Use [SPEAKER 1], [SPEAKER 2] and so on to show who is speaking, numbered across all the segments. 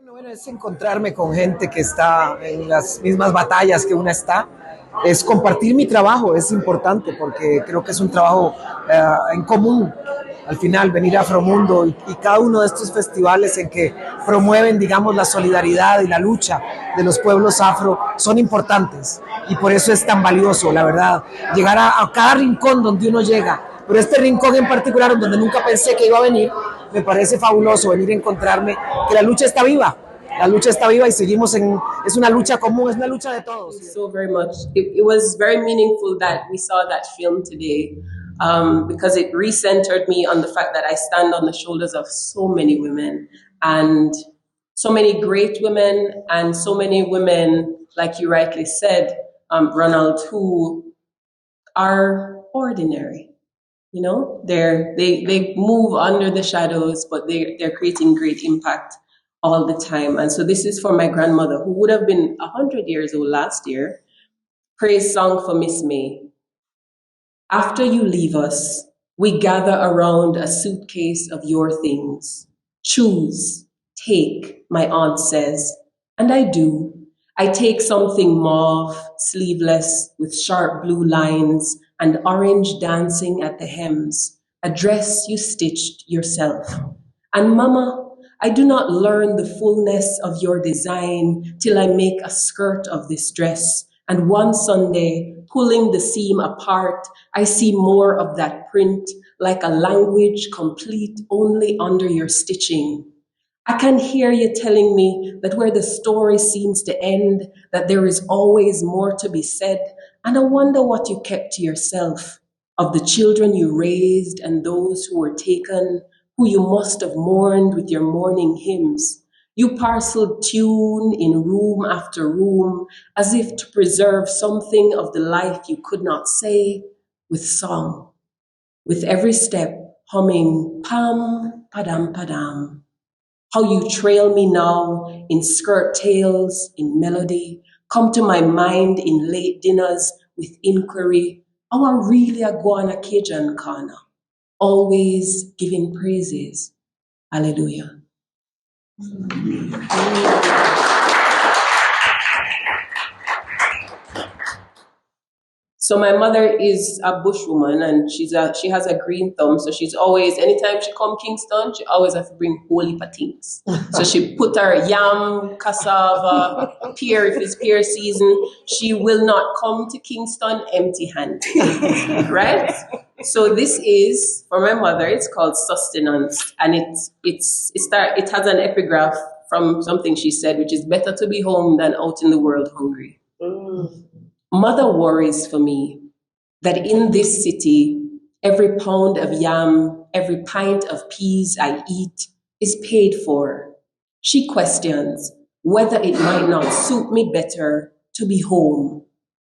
[SPEAKER 1] Bueno, es encontrarme con gente que está en las mismas batallas que una está. Es compartir mi trabajo, es importante porque creo que es un trabajo en común. Al final, venir a Afromundo y cada uno de estos festivales en que promueven, digamos, la solidaridad y la lucha de los pueblos afro son importantes y por eso es tan valioso, la verdad, llegar a cada rincón donde uno llega. Pero este rincón en particular, donde nunca pensé que iba a venir, me parece fabuloso venir a encontrarme que la lucha está viva. La lucha está viva y seguimos en, es una lucha común, es una lucha de todos.
[SPEAKER 2] So very much. It was very meaningful that we saw that film today because it recentered me on the fact that I stand on the shoulders of so many women and so many great women and so many women, like you rightly said, Ronald, who are ordinary. You know, they move under the shadows, but they're creating great impact all the time. And so this is for my grandmother, who would have been 100 years old last year. Praise song for Miss May. After you leave us, we gather around a suitcase of your things. Choose, take, my aunt says, and I do. I take something mauve, sleeveless, with sharp blue lines and orange dancing at the hems, a dress you stitched yourself. And Mama, I do not learn the fullness of your design till I make a skirt of this dress. And one Sunday, pulling the seam apart, I see more of that print, like a language complete only under your stitching. I can hear you telling me that where the story seems to end, that there is always more to be said, and I wonder what you kept to yourself of the children you raised and those who were taken, who you must have mourned with your mourning hymns. You parceled tune in room after room, as if to preserve something of the life you could not say with song, with every step humming pam, padam, padam. How you trail me now in skirt tails, in melody, come to my mind in late dinners with inquiry, how I really a guana Cajun kana, always giving praises. Hallelujah. So my mother is a bushwoman and she has a green thumb. So she's always, anytime she come Kingston, she always has to bring holy patings. So she put her yam, cassava, pear, if it's pear season. She will not come to Kingston empty-handed, right? So this is, for my mother, it's called sustenance. And it has an epigraph from something she said, which is better to be home than out in the world hungry. Mother worries for me that in this city, every pound of yam, every pint of peas I eat is paid for. She questions whether it might not suit me better to be home.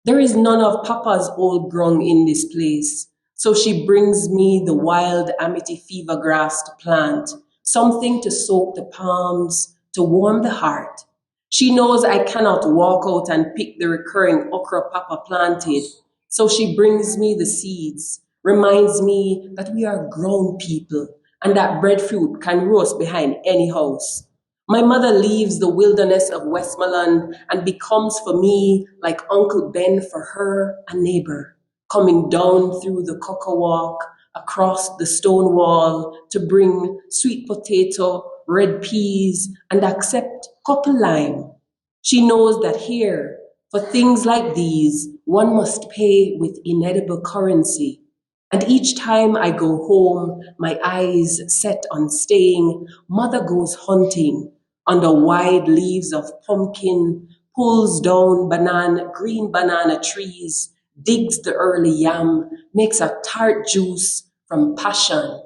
[SPEAKER 2] There is none of Papa's old grung in this place, so she brings me the wild amity fever grass to plant, something to soak the palms, to warm the heart. She knows I cannot walk out and pick the recurring okra Papa planted, so she brings me the seeds, reminds me that we are grown people and that breadfruit can roast behind any house. My mother leaves the wilderness of Westmoreland and becomes for me like Uncle Ben for her, a neighbor, coming down through the cocoa walk, across the stone wall to bring sweet potato, red peas, and accept couple lime. She knows that here, for things like these, one must pay with inedible currency. And each time I go home, my eyes set on staying, Mother goes hunting under wide leaves of pumpkin, pulls down green banana trees, digs the early yam, makes a tart juice from passion,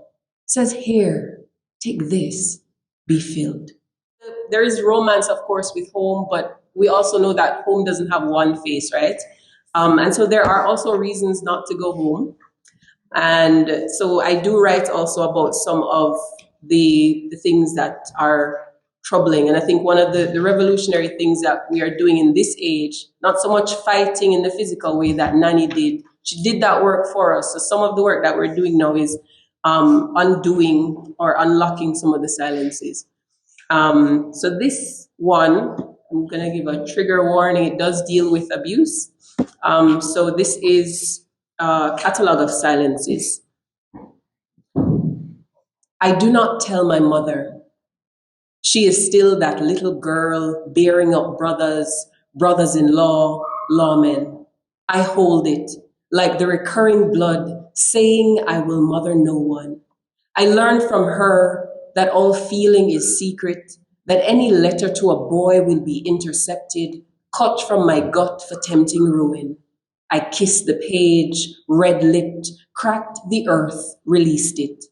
[SPEAKER 2] says, here, take this, be filled. There is romance, of course, with home, but we also know that home doesn't have one face, right? And so there are also reasons not to go home. And so I do write also about some of the things that are troubling. And I think one of the revolutionary things that we are doing in this age, not so much fighting in the physical way that Nanny did. She did that work for us. So some of the work that we're doing now is undoing or unlocking some of the silences. So this one, I'm going to give a trigger warning. It does deal with abuse. So this is a catalog of silences. I do not tell my mother. She is still that little girl bearing up brothers, brothers-in-law, lawmen. I hold it like the recurring blood saying I will mother no one. I learned from her that all feeling is secret, that any letter to a boy will be intercepted, cut from my gut for tempting ruin. I kissed the page, red-lipped, cracked the earth, released it.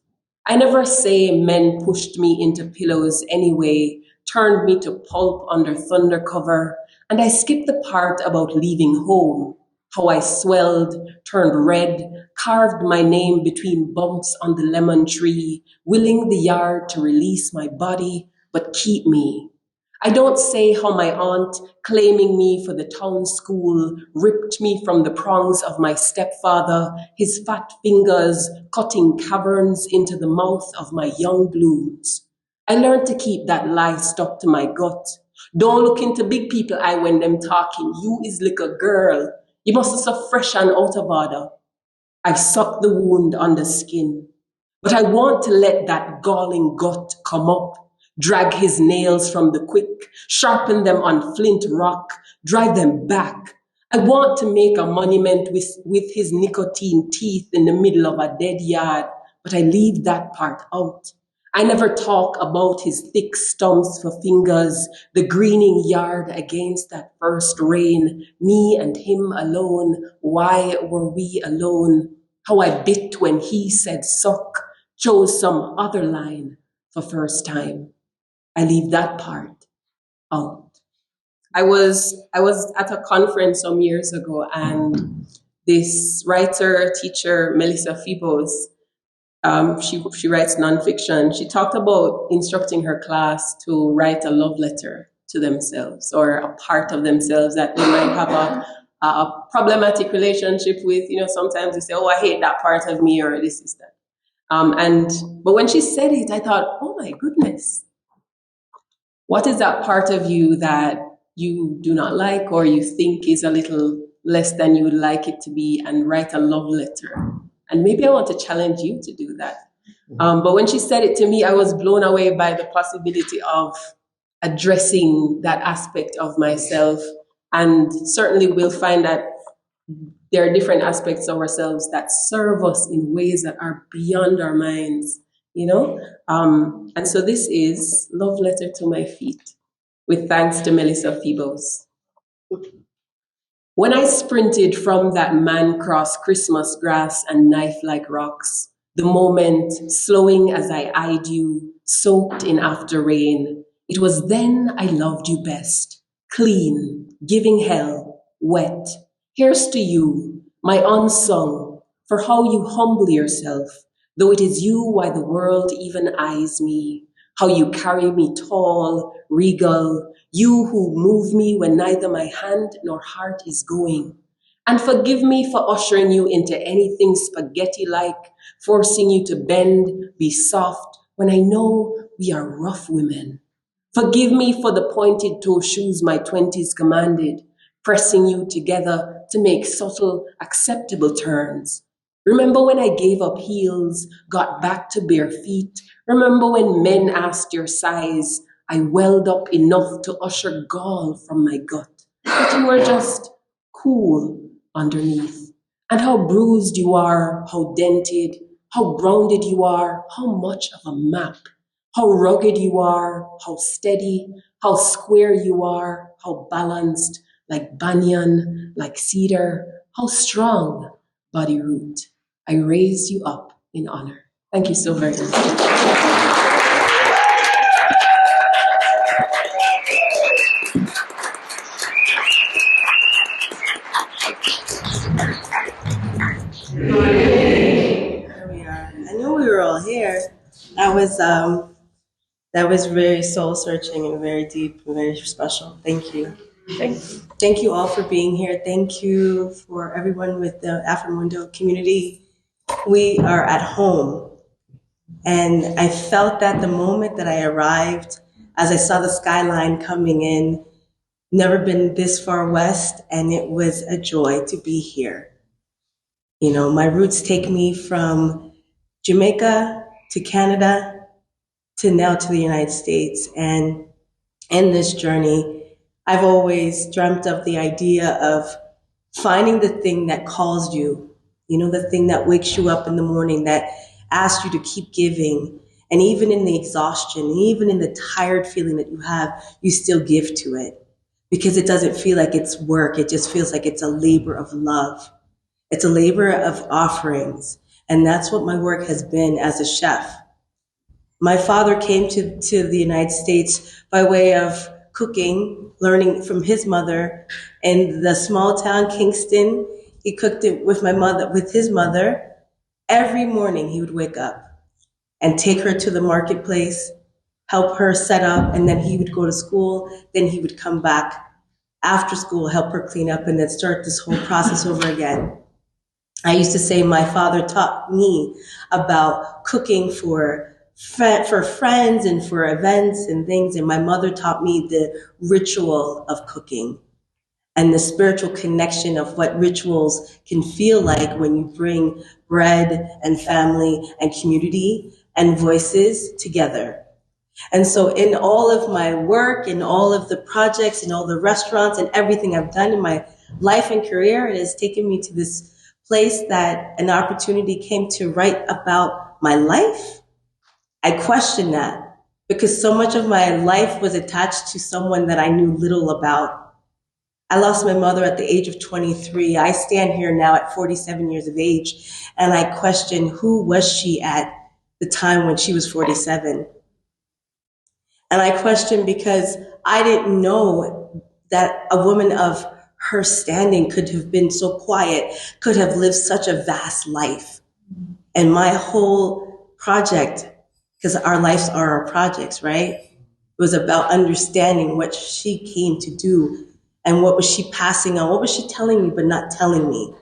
[SPEAKER 2] I never say men pushed me into pillows anyway, turned me to pulp under thunder cover, and I skipped the part about leaving home, how I swelled, turned red, carved my name between bumps on the lemon tree, willing the yard to release my body, but keep me. I don't say how my aunt, claiming me for the town school, ripped me from the prongs of my stepfather, his fat fingers cutting caverns into the mouth of my young blooms. I learned to keep that lie stuck to my gut. Don't look into big people eye when them talking. You is like a girl. You must have so fresh and out of order. I've sucked the wound on the skin, but I want to let that galling gut come up. Drag his nails from the quick, sharpen them on flint rock, drive them back. I want to make a monument with his nicotine teeth in the middle of a dead yard, but I leave that part out. I never talk about his thick stumps for fingers, the greening yard against that first rain, me and him alone. Why were we alone? How I bit when he said suck, chose some other line for first time. I leave that part out. I was at a conference some years ago, and this writer, teacher, Melissa Febos, she writes nonfiction. She talked about instructing her class to write a love letter to themselves or a part of themselves that they might have a problematic relationship with. You know, sometimes they say, "Oh, I hate that part of me," or this is that. But when she said it, I thought, "Oh my goodness. What is that part of you that you do not like or you think is a little less than you would like it to be?" And write a love letter. And maybe I want to challenge you to do that. But when she said it to me, I was blown away by the possibility of addressing that aspect of myself. And certainly we'll find that there are different aspects of ourselves that serve us in ways that are beyond our minds, you know? And so this is Love Letter to My Feet, with thanks to Melissa Febos. When I sprinted from that man-cross Christmas grass and knife-like rocks, the moment slowing as I eyed you, soaked in after rain, it was then I loved you best, clean, giving hell, wet. Here's to you, my unsung, for how you humble yourself, though it is you why the world even eyes me, how you carry me tall, regal, you who move me when neither my hand nor heart is going. And forgive me for ushering you into anything spaghetti-like, forcing you to bend, be soft, when I know we are rough women. Forgive me for the pointed toe shoes my 20s commanded, pressing you together to make subtle, acceptable turns. Remember when I gave up heels, got back to bare feet? Remember when men asked your size? I welled up enough to usher gall from my gut. But you were just cool underneath. And how bruised you are, how dented, how grounded you are, how much of a map. How rugged you are, how steady, how square you are, how balanced, like banyan, like cedar, how strong, body root. I raise you up in honor. Thank you so very much.
[SPEAKER 3] Here we are. I knew we were all here. That was very soul searching and very deep and very special. Thank you.
[SPEAKER 2] Thanks.
[SPEAKER 3] Thank you all for being here. Thank you for everyone with the Afromundo community. We are at home. And I felt that the moment that I arrived as I saw the skyline coming in. Never been this far west, and it was a joy to be here. You know, my roots take me from Jamaica to Canada to now to the United States. And in this journey, I've always dreamt of the idea of finding the thing that calls you, you know, the thing that wakes you up in the morning, that asks you to keep giving. And even in the exhaustion, even in the tired feeling that you have, you still give to it. Because it doesn't feel like it's work. It just feels like it's a labor of love. It's a labor of offerings. And that's what my work has been as a chef. My father came to the United States by way of cooking, learning from his mother in the small town Kingston. He cooked it with his mother. Every morning he would wake up and take her to the marketplace, help her set up, and then he would go to school. Then he would come back after school, help her clean up, and then start this whole process over again. I used to say my father taught me about cooking for friends and for events and things, and my mother taught me the ritual of cooking and the spiritual connection of what rituals can feel like when you bring bread and family and community and voices together. And so in all of my work and all of the projects and all the restaurants and everything I've done in my life and career, it has taken me to this place that an opportunity came to write about my life. I questioned that because so much of my life was attached to someone that I knew little about. I lost my mother at the age of 23. I stand here now at 47 years of age, and I question, who was she at the time when she was 47? And I question because I didn't know that a woman of her standing could have been so quiet, could have lived such a vast life. And my whole project, because our lives are our projects, right? It was about understanding what she came to do and what was she passing on? What was she telling me but not telling me?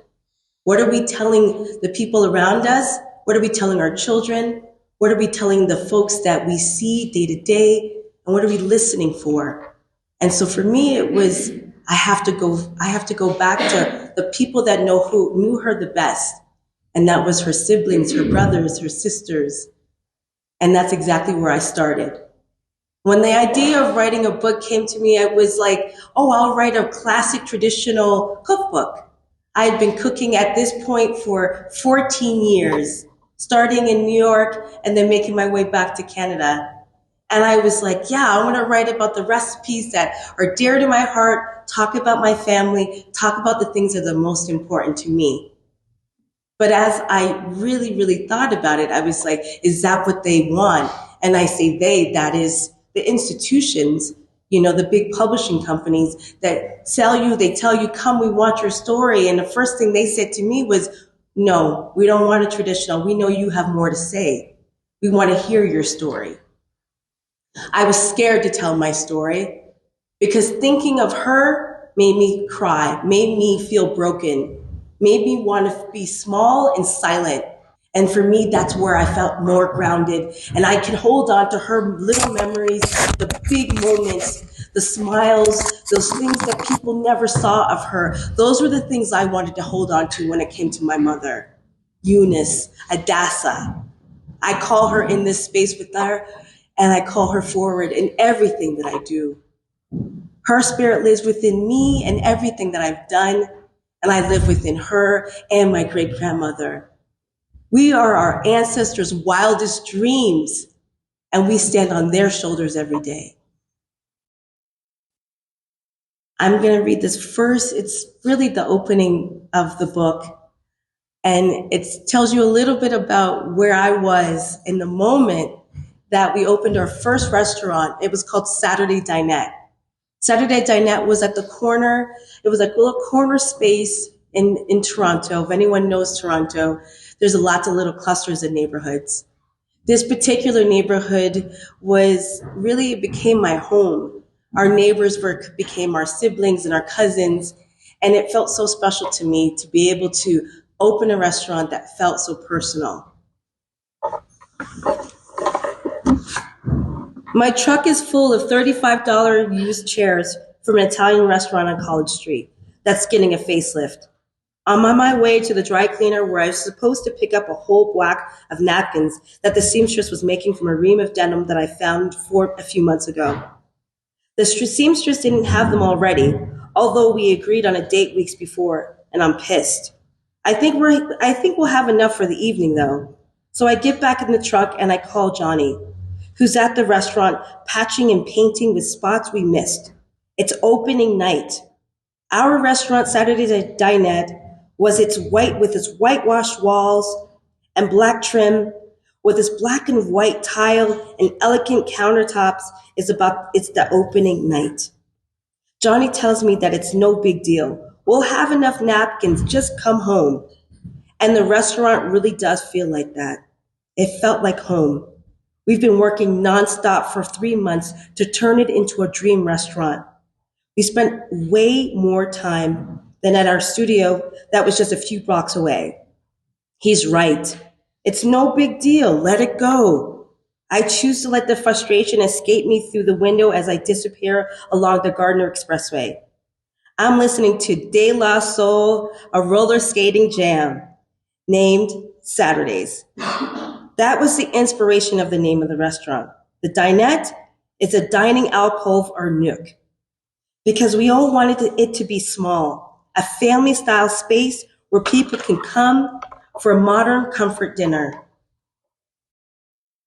[SPEAKER 3] What are we telling the people around us? What are we telling our children? What are we telling the folks that we see day to day? And what are we listening for? And so for me, it was, I have to go back to the people that knew her the best. And that was her siblings, her brothers, her sisters. And that's exactly where I started. When the idea of writing a book came to me, I was like, oh, I'll write a classic traditional cookbook. I had been cooking at this point for 14 years, starting in New York and then making my way back to Canada. And I was like, yeah, I want to write about the recipes that are dear to my heart, talk about my family, talk about the things that are the most important to me. But as I really, really thought about it, I was like, is that what they want? And I say they, that is the institutions, you know, the big publishing companies that they tell you, come, we want your story. And the first thing they said to me was, no, we don't want a traditional. We know you have more to say. We want to hear your story. I was scared to tell my story because thinking of her made me cry, made me feel broken, made me want to be small and silent. And for me, that's where I felt more grounded. And I could hold on to her little memories, the big moments, the smiles, those things that people never saw of her. Those were the things I wanted to hold on to when it came to my mother, Eunice, Adassa. I call her in this space with her, and I call her forward in everything that I do. Her spirit lives within me and everything that I've done, and I live within her and my great-grandmother. We are our ancestors' wildest dreams, and we stand on their shoulders every day. I'm going to read this first. It's really the opening of the book, and it tells you a little bit about where I was in the moment that we opened our first restaurant. It was called Saturday Dinette. Saturday Dinette was at the corner. It was like a little corner space in Toronto. If anyone knows Toronto, there's lots of little clusters of neighborhoods. This particular neighborhood became my home. Our neighbors became our siblings and our cousins, and it felt so special to me to be able to open a restaurant that felt so personal. My truck is full of $35 used chairs from an Italian restaurant on College Street that's getting a facelift. I'm on my way to the dry cleaner where I was supposed to pick up a whole whack of napkins that the seamstress was making from a ream of denim that I found for a few months ago. The seamstress didn't have them already, although we agreed on a date weeks before, and I'm pissed. I think we'll have enough for the evening though. So I get back in the truck and I call Johnny, who's at the restaurant patching and painting with spots we missed. It's opening night. Our restaurant, Saturday's Dinette, was its whitewashed walls and black trim, with its black and white tile and elegant countertops. It's the opening night. Johnny tells me that it's no big deal. We'll have enough napkins, just come home. And the restaurant really does feel like that. It felt like home. We've been working nonstop for 3 months to turn it into a dream restaurant. We spent way more time than at our studio that was just a few blocks away. He's right. It's no big deal. Let it go. I choose to let the frustration escape me through the window as I disappear along the Gardner Expressway. I'm listening to De La Soul, a roller skating jam named Saturdays. That was the inspiration of the name of the restaurant. The Dinette is a dining alcove or nook because we all wanted it to be small, a family-style space where people can come for a modern comfort dinner.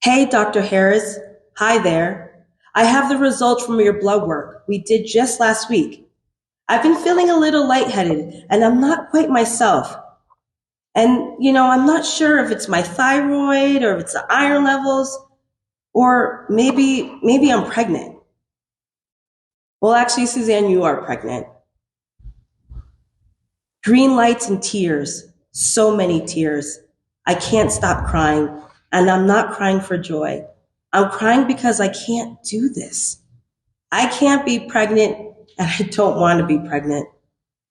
[SPEAKER 3] Hey, Dr. Harris. Hi there. I have the results from your blood work we did just last week. I've been feeling a little lightheaded, and I'm not quite myself. And, I'm not sure if it's my thyroid or if it's the iron levels, or maybe I'm pregnant. Well, actually, Suzanne, you are pregnant. Green lights and tears, so many tears. I can't stop crying, and I'm not crying for joy. I'm crying because I can't do this. I can't be pregnant, and I don't want to be pregnant.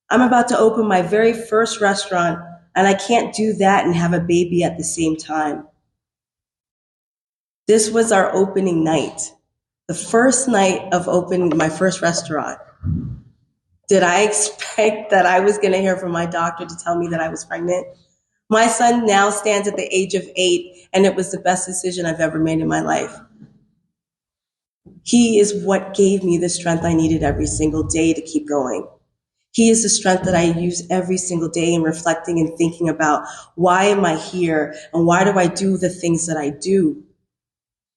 [SPEAKER 3] I'm about to open my very first restaurant, and I can't do that and have a baby at the same time. This was our opening night, the first night of opening my first restaurant. Did I expect that I was going to hear from my doctor to tell me that I was pregnant? My son now stands at the age of 8, and it was the best decision I've ever made in my life. He is what gave me the strength I needed every single day to keep going. He is the strength that I use every single day in reflecting and thinking about why am I here and why do I do the things that I do?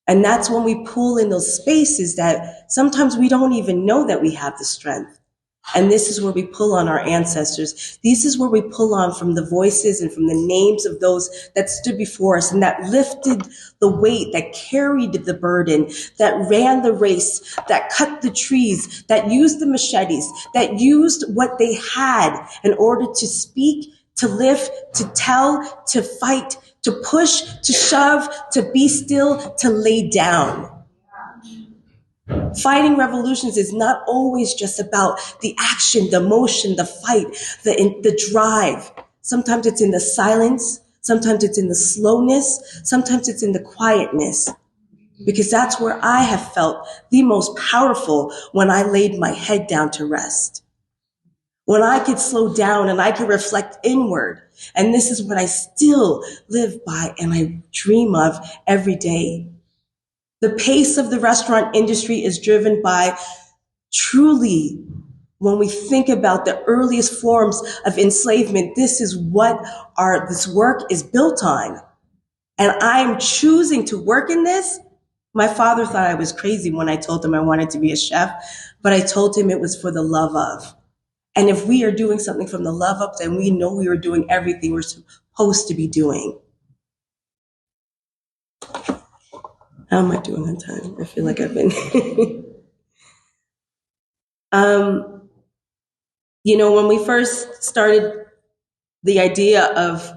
[SPEAKER 3] And that's when we pull in those spaces that sometimes we don't even know that we have the strength. And this is where we pull on our ancestors. This is where we pull on from the voices and from the names of those that stood before us and that lifted the weight, that carried the burden, that ran the race, that cut the trees, that used the machetes, that used what they had in order to speak, to lift, to tell, to fight, to push, to shove, to be still, to lay down. Fighting revolutions is not always just about the action, the motion, the fight, the drive. Sometimes it's in the silence. Sometimes it's in the slowness. Sometimes it's in the quietness. Because that's where I have felt the most powerful when I laid my head down to rest. When I could slow down and I could reflect inward. And this is what I still live by and I dream of every day. The pace of the restaurant industry is driven by truly, when we think about the earliest forms of enslavement, this is what this work is built on. And I'm choosing to work in this. My father thought I was crazy when I told him I wanted to be a chef, but I told him it was for the love of. And if we are doing something from the love of, then we know we are doing everything we're supposed to be doing. How am I doing on time? I feel like I've been. When we first started the idea of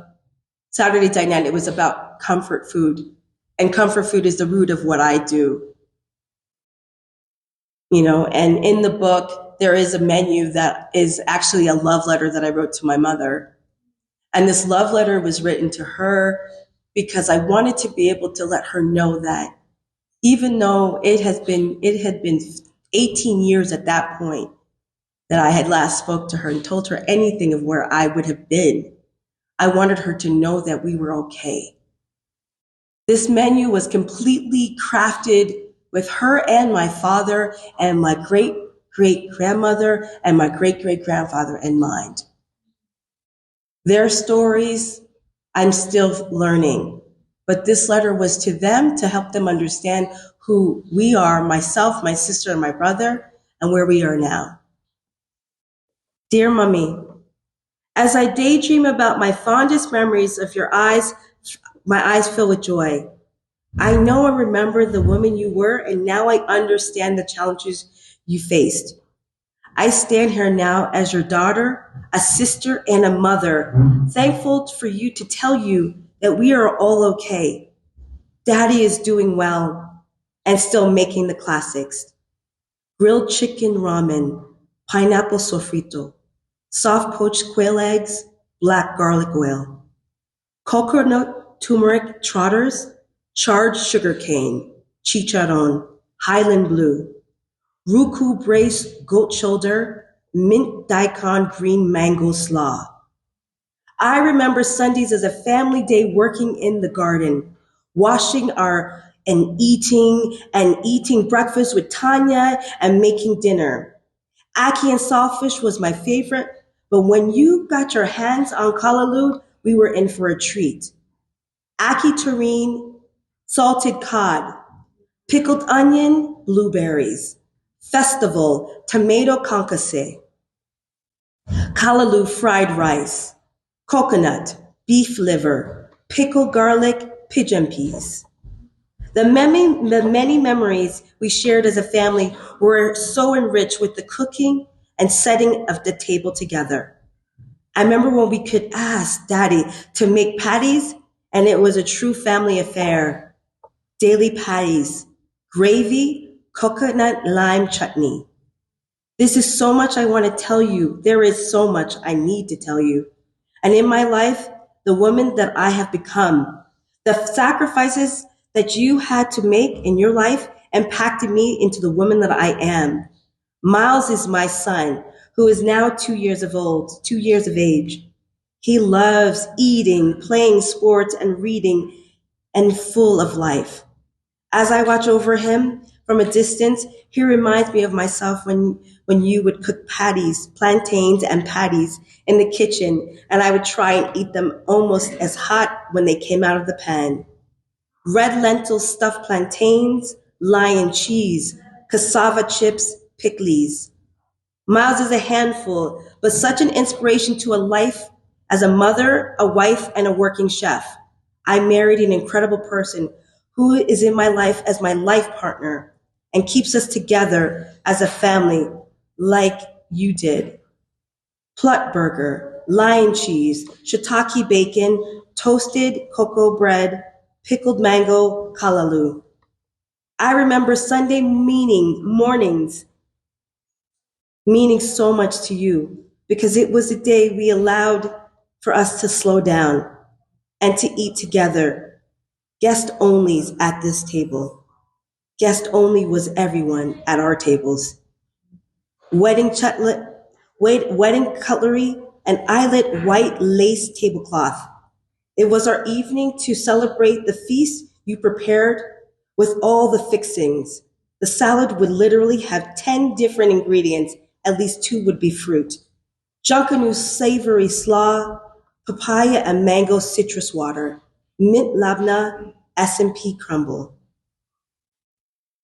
[SPEAKER 3] Saturday Dinette, it was about comfort food. And comfort food is the root of what I do. And in the book, there is a menu that is actually a love letter that I wrote to my mother. And this love letter was written to her because I wanted to be able to let her know that even though it had been 18 years at that point that I had last spoke to her and told her anything of where I would have been. I wanted her to know that we were okay. This menu was completely crafted with her and my father and my great-great-grandmother and my great-great-grandfather in mind. Their stories, I'm still learning, but this letter was to them to help them understand who we are, myself, my sister, and my brother, and where we are now. Dear Mummy, as I daydream about my fondest memories of your eyes, my eyes fill with joy. I know and remember the woman you were, and now I understand the challenges you faced. I stand here now as your daughter, a sister, and a mother, thankful for you to tell you that we are all okay. Daddy is doing well and still making the classics. Grilled chicken ramen, pineapple sofrito, soft poached quail eggs, black garlic oil, coconut turmeric trotters, charred sugarcane, chicharron, Highland blue, Ruku braised goat shoulder, mint daikon green mango slaw. I remember Sundays as a family day working in the garden, washing and eating breakfast with Tanya and making dinner. Ackee and saltfish was my favorite, but when you got your hands on kalaloo, we were in for a treat. Ackee terrine, salted cod, pickled onion, blueberries, festival, tomato concasse, kalaloo fried rice, coconut, beef liver, pickled garlic, pigeon peas. The many memories we shared as a family were so enriched with the cooking and setting of the table together. I remember when we could ask Daddy to make patties, and it was a true family affair. Daily patties, gravy, coconut lime chutney. This is so much I want to tell you. There is so much I need to tell you. And in my life, the woman that I have become, the sacrifices that you had to make in your life impacted me into the woman that I am. Miles is my son, who is now 2 years of age. He loves eating, playing sports, and reading, and full of life. As I watch over him from a distance, he reminds me of myself when you would cook plantains and patties in the kitchen, and I would try and eat them almost as hot when they came out of the pan. Red lentil stuffed plantains, lion cheese, cassava chips, pickles. Miles is a handful, but such an inspiration to a life as a mother, a wife, and a working chef. I married an incredible person who is in my life as my life partner and keeps us together as a family like you did. Plut burger, lion cheese, shiitake bacon, toasted cocoa bread, pickled mango, kalaloo. I remember Sunday mornings meaning so much to you because it was a day we allowed for us to slow down and to eat together. Guest onlys at this table. Guest only was everyone at our tables. Wedding cutlery, and eyelet white lace tablecloth. It was our evening to celebrate the feast you prepared with all the fixings. The salad would literally have 10 different ingredients, at least 2 would be fruit. Junkanoo savory slaw, papaya and mango citrus water, mint labna, S&P crumble.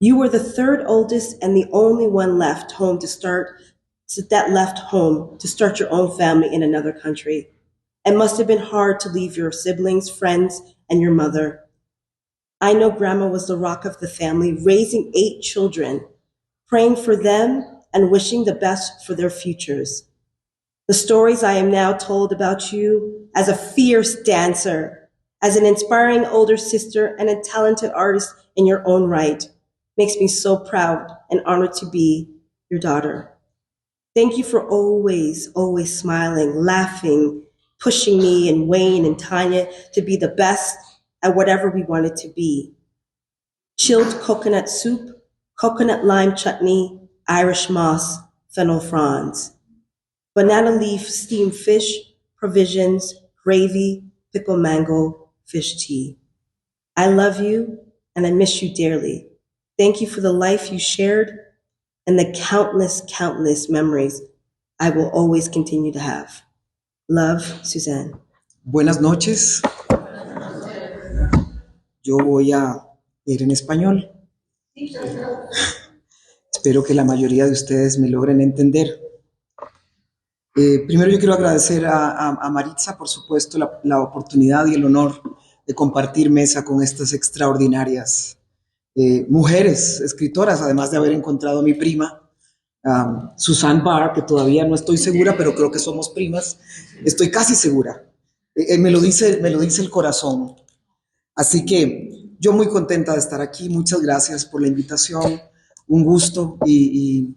[SPEAKER 3] You were the third oldest and the only one left home to start your own family in another country. It must have been hard to leave your siblings, friends, and your mother. I know Grandma was the rock of the family, raising 8 children, praying for them and wishing the best for their futures. The stories I am now told about you as a fierce dancer, as an inspiring older sister, and a talented artist in your own right makes me so proud and honored to be your daughter. Thank you for always smiling, laughing, pushing me and Wayne and Tanya to be the best at whatever we wanted to be. chilled coconut soup, coconut lime chutney, Irish moss, fennel fronds, banana leaf steamed fish, provisions, gravy, pickle mango, fish tea. I love you and I miss you dearly. Thank you for the life you shared and the countless, countless memories I will always continue to have. Love, Suzanne.
[SPEAKER 1] Buenas noches. Yo voy a ir en español. Espero que la mayoría de ustedes me logren entender. Primero yo quiero agradecer a Maritza, por supuesto, la oportunidad y el honor de compartir mesa con estas extraordinarias mujeres, escritoras, además de haber encontrado a mi prima, Suzanne Barr, que todavía no estoy segura, pero creo que somos primas. Estoy casi segura. Me lo dice el corazón. Así que yo muy contenta de estar aquí. Muchas gracias por la invitación. Un gusto y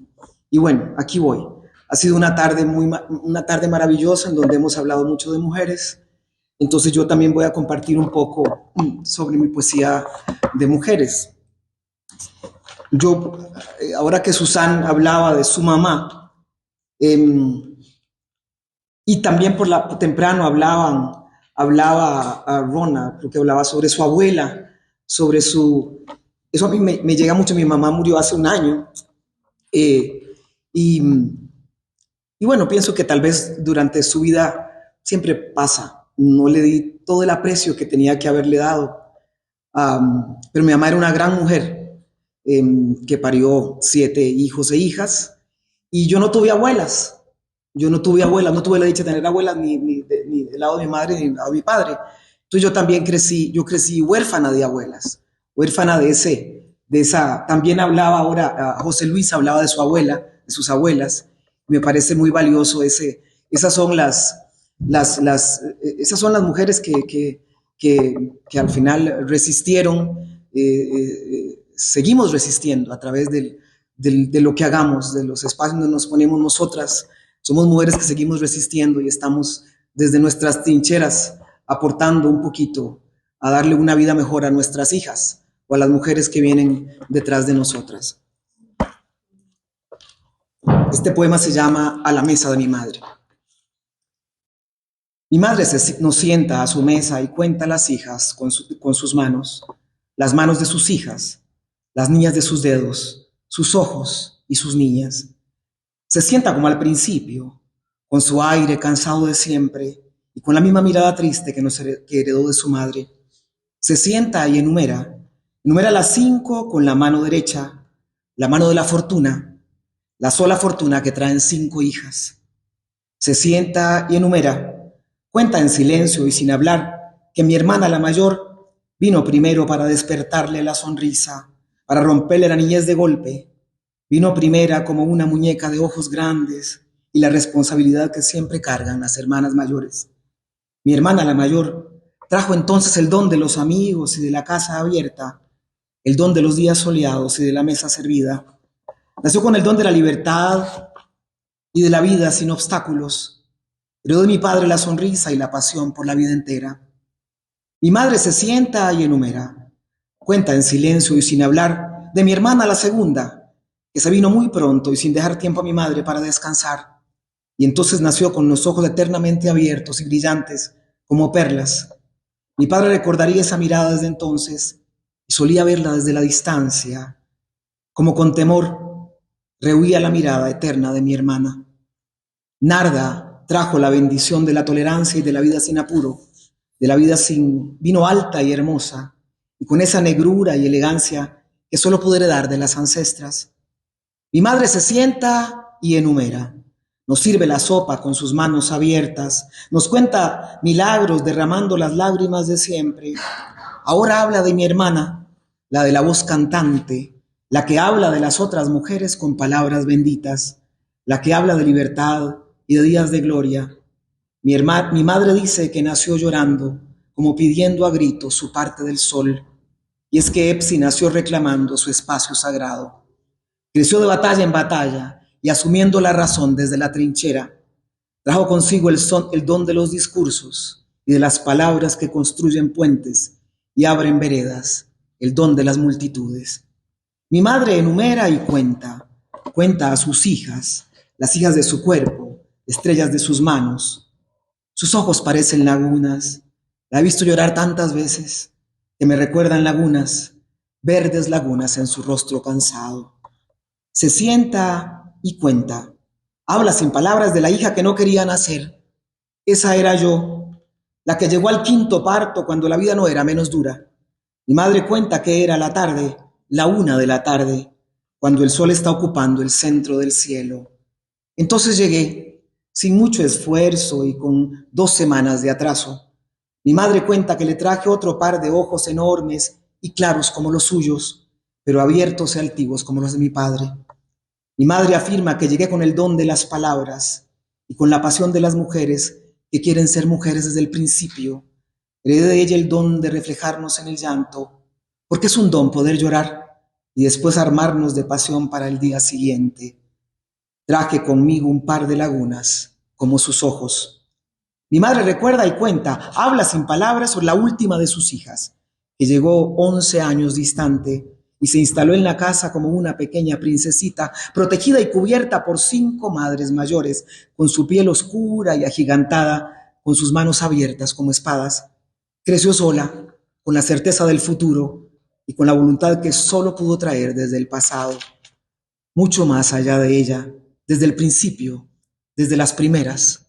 [SPEAKER 1] bueno, aquí voy. Ha sido una tarde maravillosa en donde hemos hablado mucho de mujeres. Entonces yo también voy a compartir un poco sobre mi poesía de mujeres. Yo, ahora que Suzanne hablaba de su mamá, y también temprano hablaba a Rona, porque hablaba sobre su abuela, sobre eso a mí me llega mucho. Mi mamá murió hace un año, y bueno, pienso que tal vez durante su vida siempre pasa. No le di todo el aprecio que tenía que haberle dado, pero mi mamá era una gran mujer, que parió 7 hijos e hijas, y yo no tuve abuelas. No tuve la dicha de tener abuelas ni del lado de mi madre ni del lado de mi padre. Entonces yo también crecí huérfana de abuelas, huérfana de esa. También hablaba ahora, José Luis hablaba de su abuela, de sus abuelas. Me parece muy valioso esas son las mujeres que al final resistieron. Seguimos resistiendo a través de lo que hagamos, de los espacios donde nos ponemos nosotras. Somos mujeres que seguimos resistiendo y estamos desde nuestras trincheras aportando un poquito a darle una vida mejor a nuestras hijas o a las mujeres que vienen detrás de nosotras. Este poema se llama A la mesa de mi madre. Mi madre nos sienta a su mesa y cuenta las hijas con sus manos, las manos de sus hijas, las niñas de sus dedos, sus ojos y sus niñas. Se sienta como al principio, con su aire cansado de siempre y con la misma mirada triste que heredó de su madre. Se sienta y enumera las 5 con la mano derecha, la mano de la fortuna, la sola fortuna que traen 5 hijas. Se sienta y enumera, cuenta en silencio y sin hablar, que mi hermana la mayor vino primero para despertarle la sonrisa, para romperle la niñez de golpe. Vino primera como una muñeca de ojos grandes y la responsabilidad que siempre cargan las hermanas mayores. Mi hermana la mayor trajo entonces el don de los amigos y de la casa abierta, el don de los días soleados y de la mesa servida. Nació con el don de la libertad y de la vida sin obstáculos. Heredó de mi padre la sonrisa y la pasión por la vida entera. Mi madre se sienta y enumera, cuenta en silencio y sin hablar de mi hermana la segunda, que se vino muy pronto y sin dejar tiempo a mi madre para descansar. Y entonces nació con los ojos eternamente abiertos y brillantes como perlas. Mi padre recordaría esa mirada desde entonces y solía verla desde la distancia, como con temor rehuía la mirada eterna de mi hermana. Narda trajo la bendición de la tolerancia y de la vida sin apuro, de la vida sin vino alta y hermosa, y con esa negrura y elegancia que solo pude heredar de las ancestras. Mi madre se sienta y enumera. Nos sirve la sopa con sus manos abiertas, nos cuenta milagros derramando las lágrimas de siempre. Ahora habla de mi hermana, la de la voz cantante, la que habla de las otras mujeres con palabras benditas, la que habla de libertad y de días de gloria. Mi madre dice que nació llorando, como pidiendo a gritos su parte del sol, y es que Epsi nació reclamando su espacio sagrado. Creció de batalla en batalla y asumiendo la razón desde la trinchera. Trajo consigo el don de los discursos y de las palabras que construyen puentes y abren veredas. el don de las multitudes. Mi madre enumera y cuenta a sus hijas, las hijas de su cuerpo, estrellas de sus manos. Sus ojos parecen lagunas, la he visto llorar tantas veces que me recuerdan lagunas, verdes lagunas en su rostro cansado. Se sienta y cuenta, habla sin palabras de la hija que no quería nacer. Esa era yo, la que llegó al quinto parto cuando la vida no era menos dura. Mi madre cuenta que era la tarde, la 1 de la tarde, cuando el sol está ocupando el centro del cielo. Entonces llegué, sin mucho esfuerzo y con 2 semanas de atraso. Mi madre cuenta que le traje otro par de ojos enormes y claros como los suyos, pero abiertos y altivos como los de mi padre. Mi madre afirma que llegué con el don de las palabras y con la pasión de las mujeres que quieren ser mujeres desde el principio. Heredé de ella el don de reflejarnos en el llanto, porque es un don poder llorar y después armarnos de pasión para el día siguiente. Traje conmigo un par de lagunas, como sus ojos. Mi madre recuerda y cuenta, habla sin palabras sobre la última de sus hijas, que llegó 11 años distante y se instaló en la casa como una pequeña princesita, protegida y cubierta por 5 madres mayores, con su piel oscura y agigantada, con sus manos abiertas como espadas. Creció sola, con la certeza del futuro y con la voluntad que solo pudo traer desde el pasado. Mucho más allá de ella, desde el principio, desde las primeras.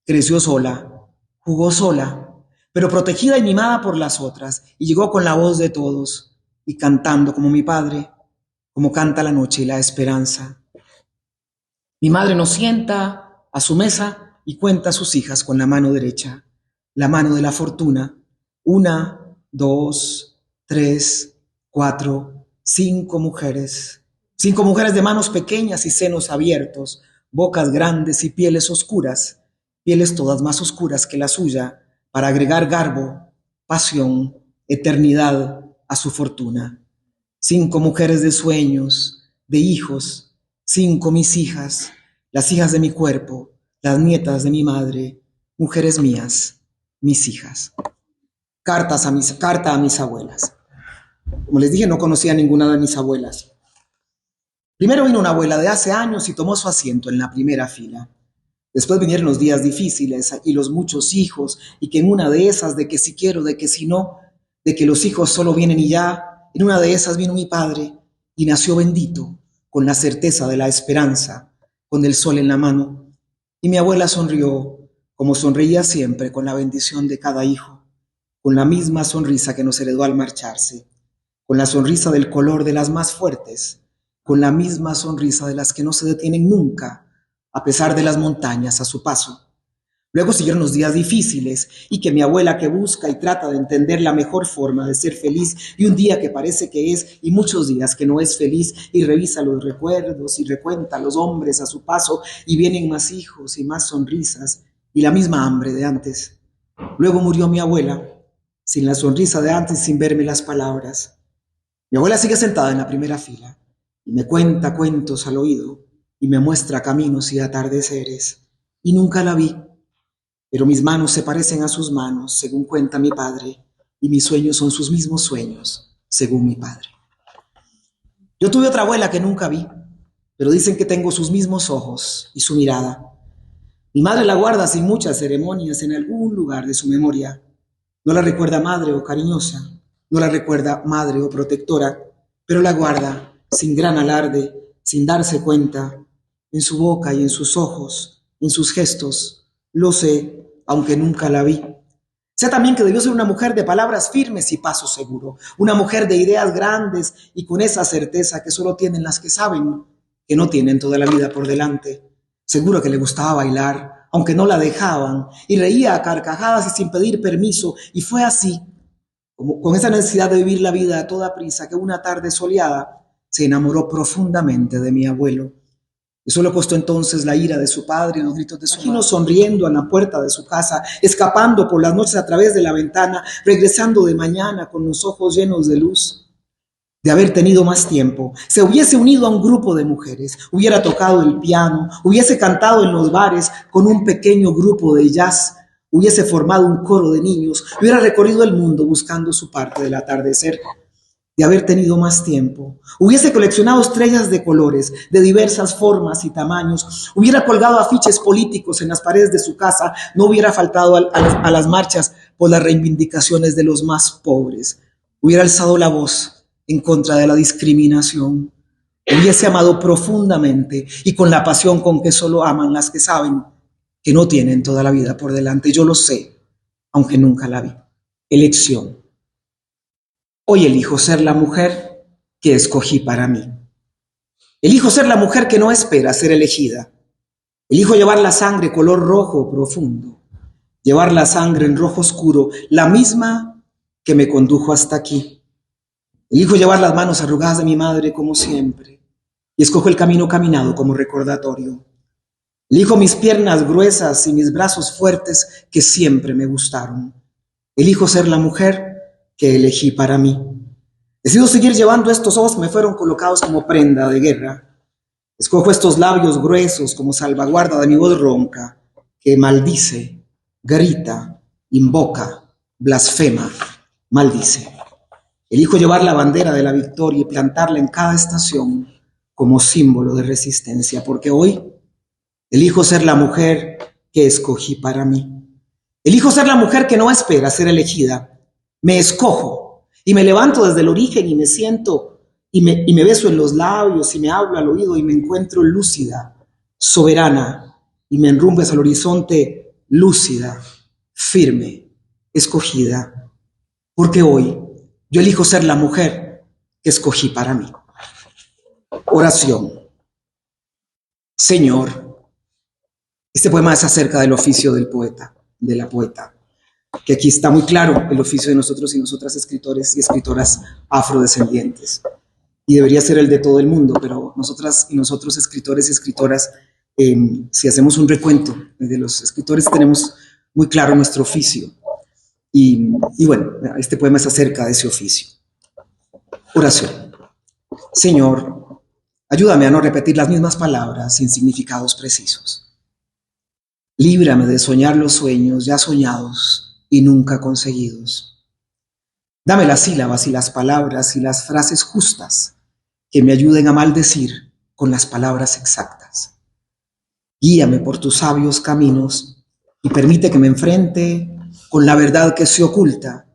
[SPEAKER 1] Creció sola, jugó sola, pero protegida y mimada por las otras, y llegó con la voz de todos, y cantando como mi padre, como canta la noche y la esperanza. Mi madre nos sienta a su mesa y cuenta a sus hijas con la mano derecha, la mano de la fortuna. 1, 2, 3, 4, 5 mujeres. 5 mujeres de manos pequeñas y senos abiertos, bocas grandes y pieles oscuras, pieles todas más oscuras que la suya, para agregar garbo, pasión, eternidad a su fortuna. 5 mujeres de sueños, de hijos, 5 mis hijas, las hijas de mi cuerpo, las nietas de mi madre, mujeres mías, mis hijas. Carta a mis abuelas. Como les dije, no conocía a ninguna de mis abuelas. Primero vino una abuela de hace años y tomó su asiento en la primera fila. Después vinieron los días difíciles y los muchos hijos, y que en una de esas, de que si quiero, de que si no, de que los hijos solo vienen y ya, en una de esas vino mi padre y nació bendito, con la certeza de la esperanza, con el sol en la mano. Y mi abuela sonrió, como sonreía siempre, con la bendición de cada hijo, con la misma sonrisa que nos heredó al marcharse, con la sonrisa del color de las más fuertes, con la misma sonrisa de las que no se detienen nunca, a pesar de las montañas a su paso. Luego siguieron los días difíciles y que mi abuela que busca y trata de entender la mejor forma de ser feliz, y un día que parece que es y muchos días que no es feliz, y revisa los recuerdos y recuenta a los hombres a su paso, y vienen más hijos y más sonrisas y la misma hambre de antes. Luego murió mi abuela, sin la sonrisa de antes, sin verme las palabras. Mi abuela sigue sentada en la primera fila y me cuenta cuentos al oído y me muestra caminos y atardeceres, y nunca la vi, pero mis manos se parecen a sus manos, según cuenta mi padre, y mis sueños son sus mismos sueños, según mi padre. Yo tuve otra abuela que nunca vi, pero dicen que tengo sus mismos ojos y su mirada. Mi madre la guarda sin muchas ceremonias en algún lugar de su memoria. No la recuerda madre o cariñosa, no la recuerda madre o protectora, pero la guarda sin gran alarde, sin darse cuenta, en su boca y en sus ojos, en sus gestos. Lo sé, aunque nunca la vi. Sé también que debió ser una mujer de palabras firmes y paso seguro, una mujer de ideas grandes y con esa certeza que solo tienen las que saben, que no tienen toda la vida por delante. Seguro que le gustaba bailar, aunque no la dejaban, y reía a carcajadas y sin pedir permiso, y fue así, como con esa necesidad de vivir la vida a toda prisa, que una tarde soleada se enamoró profundamente de mi abuelo. Eso le costó entonces la ira de su padre y los gritos de su madre. Sonriendo a la puerta de su casa, escapando por las noches a través de la ventana, regresando de mañana con los ojos llenos de luz. De haber tenido más tiempo, se hubiese unido a un grupo de mujeres, hubiera tocado el piano, hubiese cantado en los bares con un pequeño grupo de jazz, hubiese formado un coro de niños, hubiera recorrido el mundo buscando su parte del atardecer. de haber tenido más tiempo. Hubiese coleccionado estrellas de colores, de diversas formas y tamaños. Hubiera colgado afiches políticos en las paredes de su casa. No hubiera faltado a las marchas por las reivindicaciones de los más pobres. Hubiera alzado la voz en contra de la discriminación. Hubiese amado profundamente y con la pasión con que solo aman las que saben que no tienen toda la vida por delante. Yo lo sé, aunque nunca la vi. Elección. Hoy elijo ser la mujer que escogí para mí. Elijo ser la mujer que no espera ser elegida. Elijo llevar la sangre color rojo profundo. Llevar la sangre en rojo oscuro, la misma que me condujo hasta aquí. Elijo llevar las manos arrugadas de mi madre como siempre. Y escojo el camino caminado como recordatorio. Elijo mis piernas gruesas y mis brazos fuertes que siempre me gustaron. Elijo ser la mujer que elegí para mí. Decido seguir llevando estos ojos que me fueron colocados como prenda de guerra. Escojo estos labios gruesos como salvaguarda de mi voz ronca, que maldice, grita, invoca, blasfema, maldice. Elijo llevar la bandera de la victoria y plantarla en cada estación como símbolo de resistencia, porque hoy elijo ser la mujer que escogí para mí. Elijo ser la mujer que no espera ser elegida. Me escojo y me levanto desde el origen y me siento y me beso en los labios y me hablo al oído y me encuentro lúcida, soberana y me enrumbo hacia el horizonte lúcida, firme, escogida. Porque hoy yo elijo ser la mujer que escogí para mí. Oración. Señor, este poema es acerca del oficio del poeta, de la poeta, que aquí está muy claro el oficio de nosotros y nosotras escritores y escritoras afrodescendientes. Y debería ser el de todo el mundo, pero nosotras y nosotros escritores y escritoras, si hacemos un recuento de los escritores, tenemos muy claro nuestro oficio. Y bueno, este poema es acerca de ese oficio. Oración. Señor, ayúdame a no repetir las mismas palabras sin significados precisos. Líbrame de soñar los sueños ya soñados y nunca conseguidos. Dame las sílabas y las palabras y las frases justas que me ayuden a maldecir con las palabras exactas. Guíame por tus sabios caminos y permite que me enfrente con la verdad que se oculta,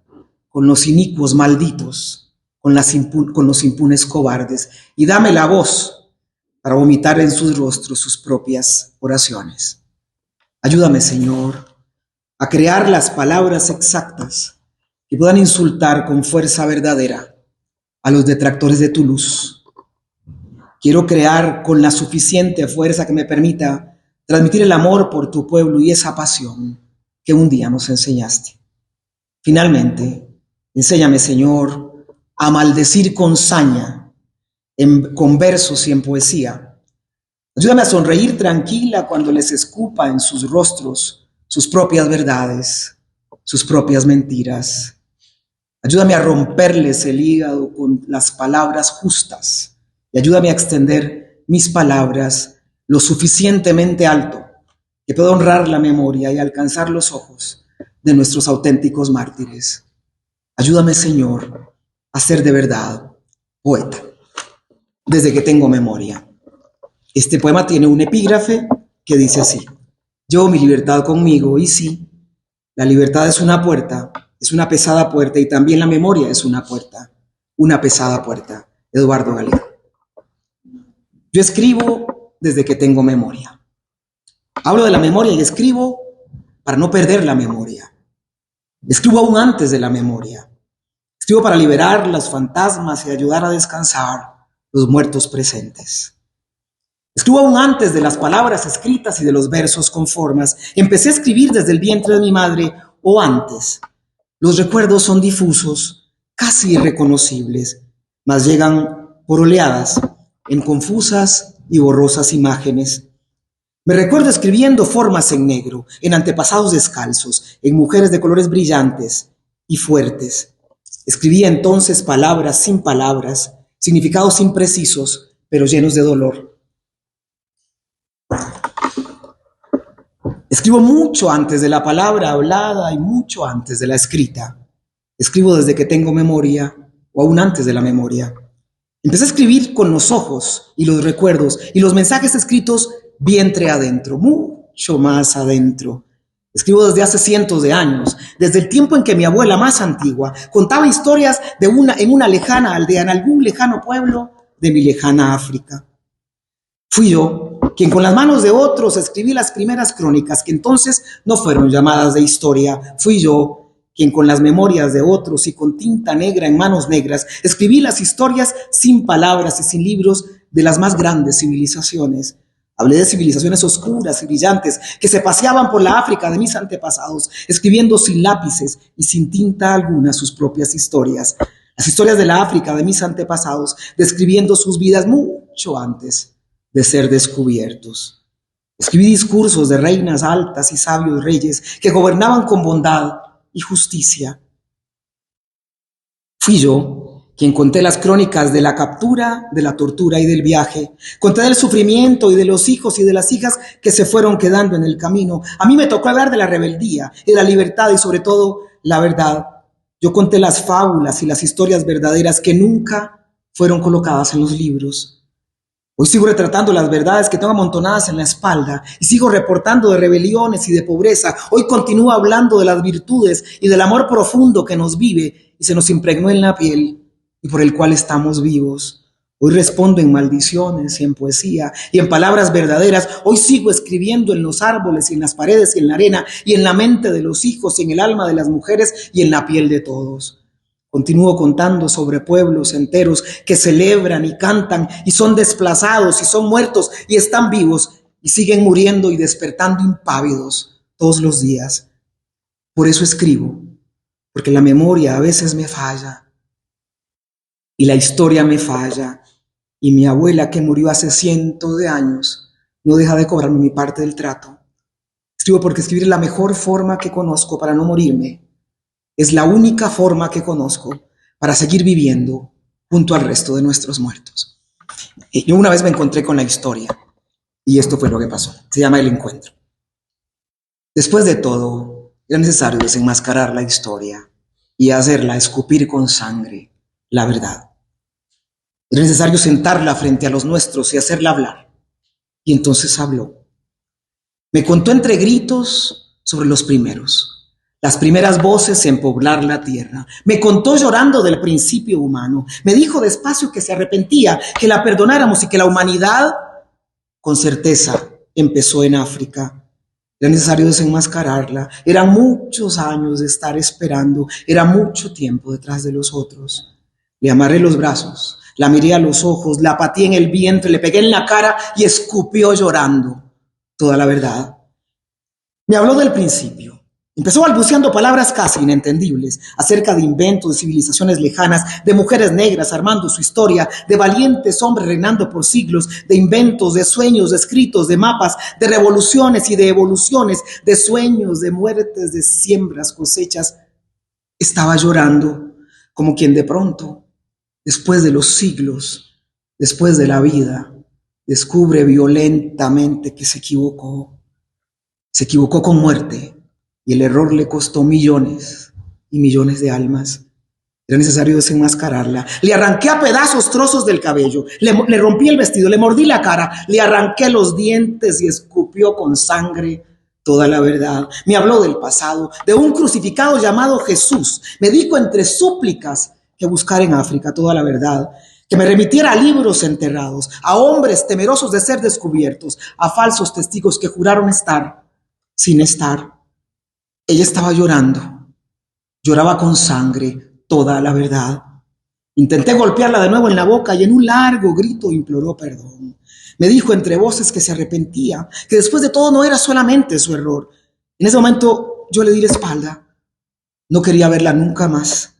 [SPEAKER 1] con los inicuos malditos, con los impunes cobardes, y dame la voz para vomitar en sus rostros sus propias oraciones. Ayúdame, Señor, a crear las palabras exactas que puedan insultar con fuerza verdadera a los detractores de tu luz. Quiero crear con la suficiente fuerza que me permita transmitir el amor por tu pueblo y esa pasión que un día nos enseñaste. Finalmente, enséñame, Señor, a maldecir con saña, con versos y en poesía. Ayúdame a sonreír tranquila cuando les escupa en sus rostros sus propias verdades, sus propias mentiras. Ayúdame a romperles el hígado con las palabras justas y ayúdame a extender mis palabras lo suficientemente alto que pueda honrar la memoria y alcanzar los ojos de nuestros auténticos mártires. Ayúdame, Señor, a ser de verdad poeta, desde que tengo memoria. Este poema tiene un epígrafe que dice así: llevo mi libertad conmigo, y sí, la libertad es una puerta, es una pesada puerta, y también la memoria es una puerta, una pesada puerta. Eduardo Galeano. Yo escribo desde que tengo memoria. Hablo de la memoria y escribo para no perder la memoria. Escribo aún antes de la memoria. Escribo para liberar los fantasmas y ayudar a descansar los muertos presentes. Escribo aún antes de las palabras escritas y de los versos con formas. Empecé a escribir desde el vientre de mi madre o antes. Los recuerdos son difusos, casi irreconocibles, mas llegan por oleadas en confusas y borrosas imágenes. Me recuerdo escribiendo formas en negro, en antepasados descalzos, en mujeres de colores brillantes y fuertes. Escribía entonces palabras sin palabras, significados imprecisos, pero llenos de dolor. Escribo mucho antes de la palabra hablada y mucho antes de la escrita. Escribo desde que tengo memoria o aún antes de la memoria. Empecé a escribir con los ojos y los recuerdos y los mensajes escritos vientre adentro, mucho más adentro. Escribo desde hace cientos de años, desde el tiempo en que mi abuela más antigua contaba historias en una lejana aldea, en algún lejano pueblo de mi lejana África. Fui yo quien con las manos de otros escribí las primeras crónicas que entonces no fueron llamadas de historia. Fui yo quien con las memorias de otros y con tinta negra en manos negras escribí las historias sin palabras y sin libros de las más grandes civilizaciones. Hablé de civilizaciones oscuras y brillantes que se paseaban por la África de mis antepasados, escribiendo sin lápices y sin tinta alguna sus propias historias. Las historias de la África de mis antepasados, describiendo sus vidas mucho antes de ser descubiertos. Escribí discursos de reinas altas y sabios reyes que gobernaban con bondad y justicia. Fui yo quien conté las crónicas de la captura, de la tortura y del viaje. Conté del sufrimiento y de los hijos y de las hijas que se fueron quedando en el camino. A mí me tocó hablar de la rebeldía y de la libertad y sobre todo la verdad. Yo conté las fábulas y las historias verdaderas que nunca fueron colocadas en los libros. Hoy sigo retratando las verdades que tengo amontonadas en la espalda y sigo reportando de rebeliones y de pobreza. Hoy continúo hablando de las virtudes y del amor profundo que nos vive y se nos impregnó en la piel y por el cual estamos vivos. Hoy respondo en maldiciones y en poesía y en palabras verdaderas. Hoy sigo escribiendo en los árboles y en las paredes y en la arena y en la mente de los hijos y en el alma de las mujeres y en la piel de todos. Continúo contando sobre pueblos enteros que celebran y cantan y son desplazados y son muertos y están vivos y siguen muriendo y despertando impávidos todos los días. Por eso escribo, porque la memoria a veces me falla y la historia me falla y mi abuela que murió hace cientos de años no deja de cobrarme mi parte del trato. Escribo porque escribir es la mejor forma que conozco para no morirme. Es la única forma que conozco para seguir viviendo junto al resto de nuestros muertos. Yo una vez me encontré con la historia y esto fue lo que pasó. Se llama El Encuentro. Después de todo, era necesario desenmascarar la historia y hacerla escupir con sangre la verdad. Era necesario sentarla frente a los nuestros y hacerla hablar. Y entonces habló. Me contó entre gritos sobre los primeros, las primeras voces en poblar la tierra. Me contó llorando del principio humano. Me dijo despacio que se arrepentía, que la perdonáramos y que la humanidad, con certeza, empezó en África. Era necesario desenmascararla. Eran muchos años de estar esperando. Era mucho tiempo detrás de los otros. Le amarré los brazos, la miré a los ojos, la pateé en el vientre, le pegué en la cara y escupió llorando toda la verdad. Me habló del principio. Empezó balbuceando palabras casi inentendibles acerca de inventos, de civilizaciones lejanas, de mujeres negras armando su historia, de valientes hombres reinando por siglos, de inventos, de sueños, de escritos, de mapas, de revoluciones y de evoluciones, de sueños, de muertes, de siembras, cosechas. Estaba llorando como quien de pronto, después de los siglos, después de la vida, descubre violentamente que se equivocó. Se equivocó con muerte y el error le costó millones y millones de almas. Era necesario desenmascararla. Le arranqué a pedazos trozos del cabello, le rompí el vestido, le mordí la cara, le arranqué los dientes y escupió con sangre toda la verdad. Me habló del pasado, de un crucificado llamado Jesús. Me dijo entre súplicas que buscar en África toda la verdad, que me remitiera a libros enterrados, a hombres temerosos de ser descubiertos, a falsos testigos que juraron estar sin estar. Ella estaba llorando, lloraba con sangre toda la verdad. Intenté golpearla de nuevo en la boca y en un largo grito imploró perdón. Me dijo entre voces que se arrepentía, que después de todo no era solamente su error. En ese momento yo le di la espalda. No quería verla nunca más.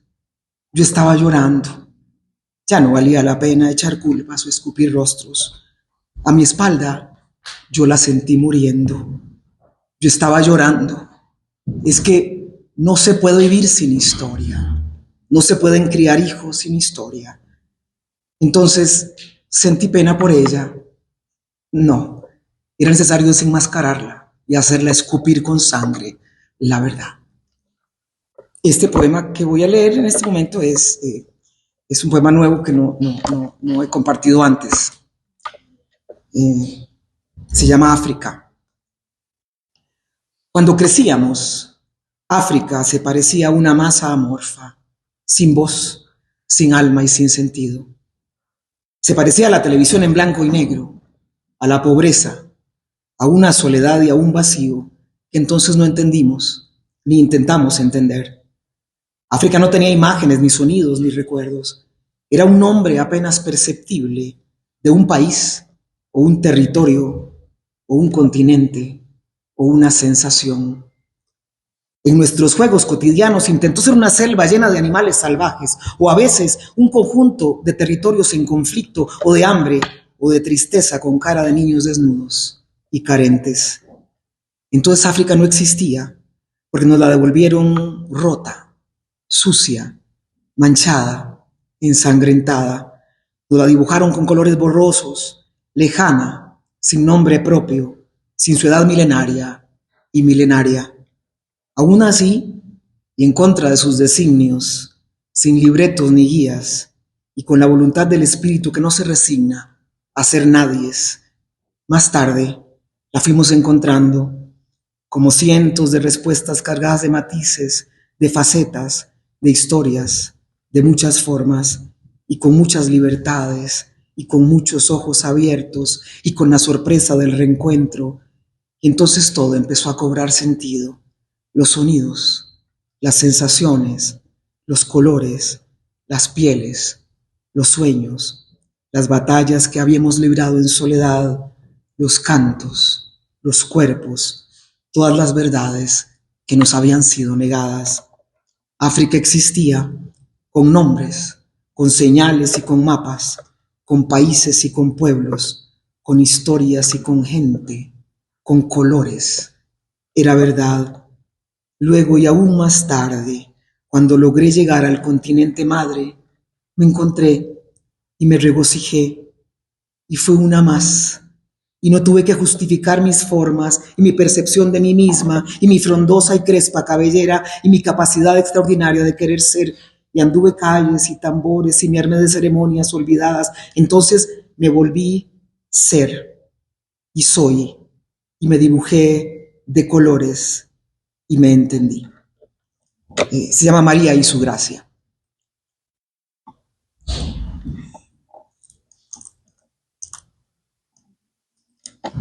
[SPEAKER 1] Yo estaba llorando. Ya no valía la pena echar culpas o escupir rostros. A mi espalda yo la sentí muriendo. Yo estaba llorando. Es que no se puede vivir sin historia. No se pueden criar hijos sin historia. Entonces sentí pena por ella. No, era necesario desenmascararla y hacerla escupir con sangre la verdad. Este poema que voy a leer en este momento es Es un poema nuevo que no he compartido antes. Se llama África. Cuando crecíamos, África se parecía a una masa amorfa, sin voz, sin alma y sin sentido. Se parecía a la televisión en blanco y negro, a la pobreza, a una soledad y a un vacío que entonces no entendimos, ni intentamos entender. África no tenía imágenes, ni sonidos, ni recuerdos. Era un nombre apenas perceptible de un país, o un territorio, o un continente, o una sensación. En nuestros juegos cotidianos intentó ser una selva llena de animales salvajes, o a veces un conjunto de territorios en conflicto, o de hambre, o de tristeza con cara de niños desnudos y carentes. Entonces África no existía, porque nos la devolvieron rota, sucia, manchada, ensangrentada. Nos la dibujaron con colores borrosos, lejana, sin nombre propio, sin su edad milenaria y milenaria. Aún así, y en contra de sus designios, sin libretos ni guías, y con la voluntad del espíritu que no se resigna a ser nadies, más tarde la fuimos encontrando como cientos de respuestas cargadas de matices, de facetas, de historias, de muchas formas, y con muchas libertades, y con muchos ojos abiertos, y con la sorpresa del reencuentro. Y entonces todo empezó a cobrar sentido. Los sonidos, las sensaciones, los colores, las pieles, los sueños, las batallas que habíamos librado en soledad, los cantos, los cuerpos, todas las verdades que nos habían sido negadas. África existía con nombres, con señales y con mapas, con países y con pueblos, con historias y con gente, con colores. Era verdad. Luego y aún más tarde, cuando logré llegar al continente madre, me encontré y me regocijé, y fue una más. Y no tuve que justificar mis formas y mi percepción de mí misma y mi frondosa y crespa cabellera y mi capacidad extraordinaria de querer ser. Y anduve calles y tambores y me armé de ceremonias olvidadas. Entonces me volví ser y soy y me dibujé de colores y me entendí. Se llama María y su gracia.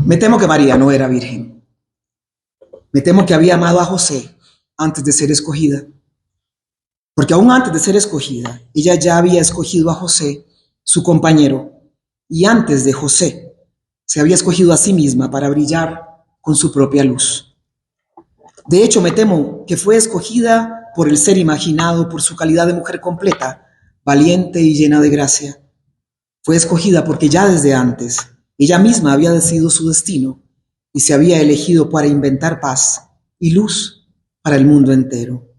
[SPEAKER 1] Me temo que María no era virgen. Me temo que había amado a José antes de ser escogida. Porque aún antes de ser escogida, ella ya había escogido a José, su compañero, y antes de José, se había escogido a sí misma para brillar con su propia luz. De hecho, me temo que fue escogida por el ser imaginado, por su calidad de mujer completa, valiente y llena de gracia. Fue escogida porque ya desde antes ella misma había decidido su destino y se había elegido para inventar paz y luz para el mundo entero.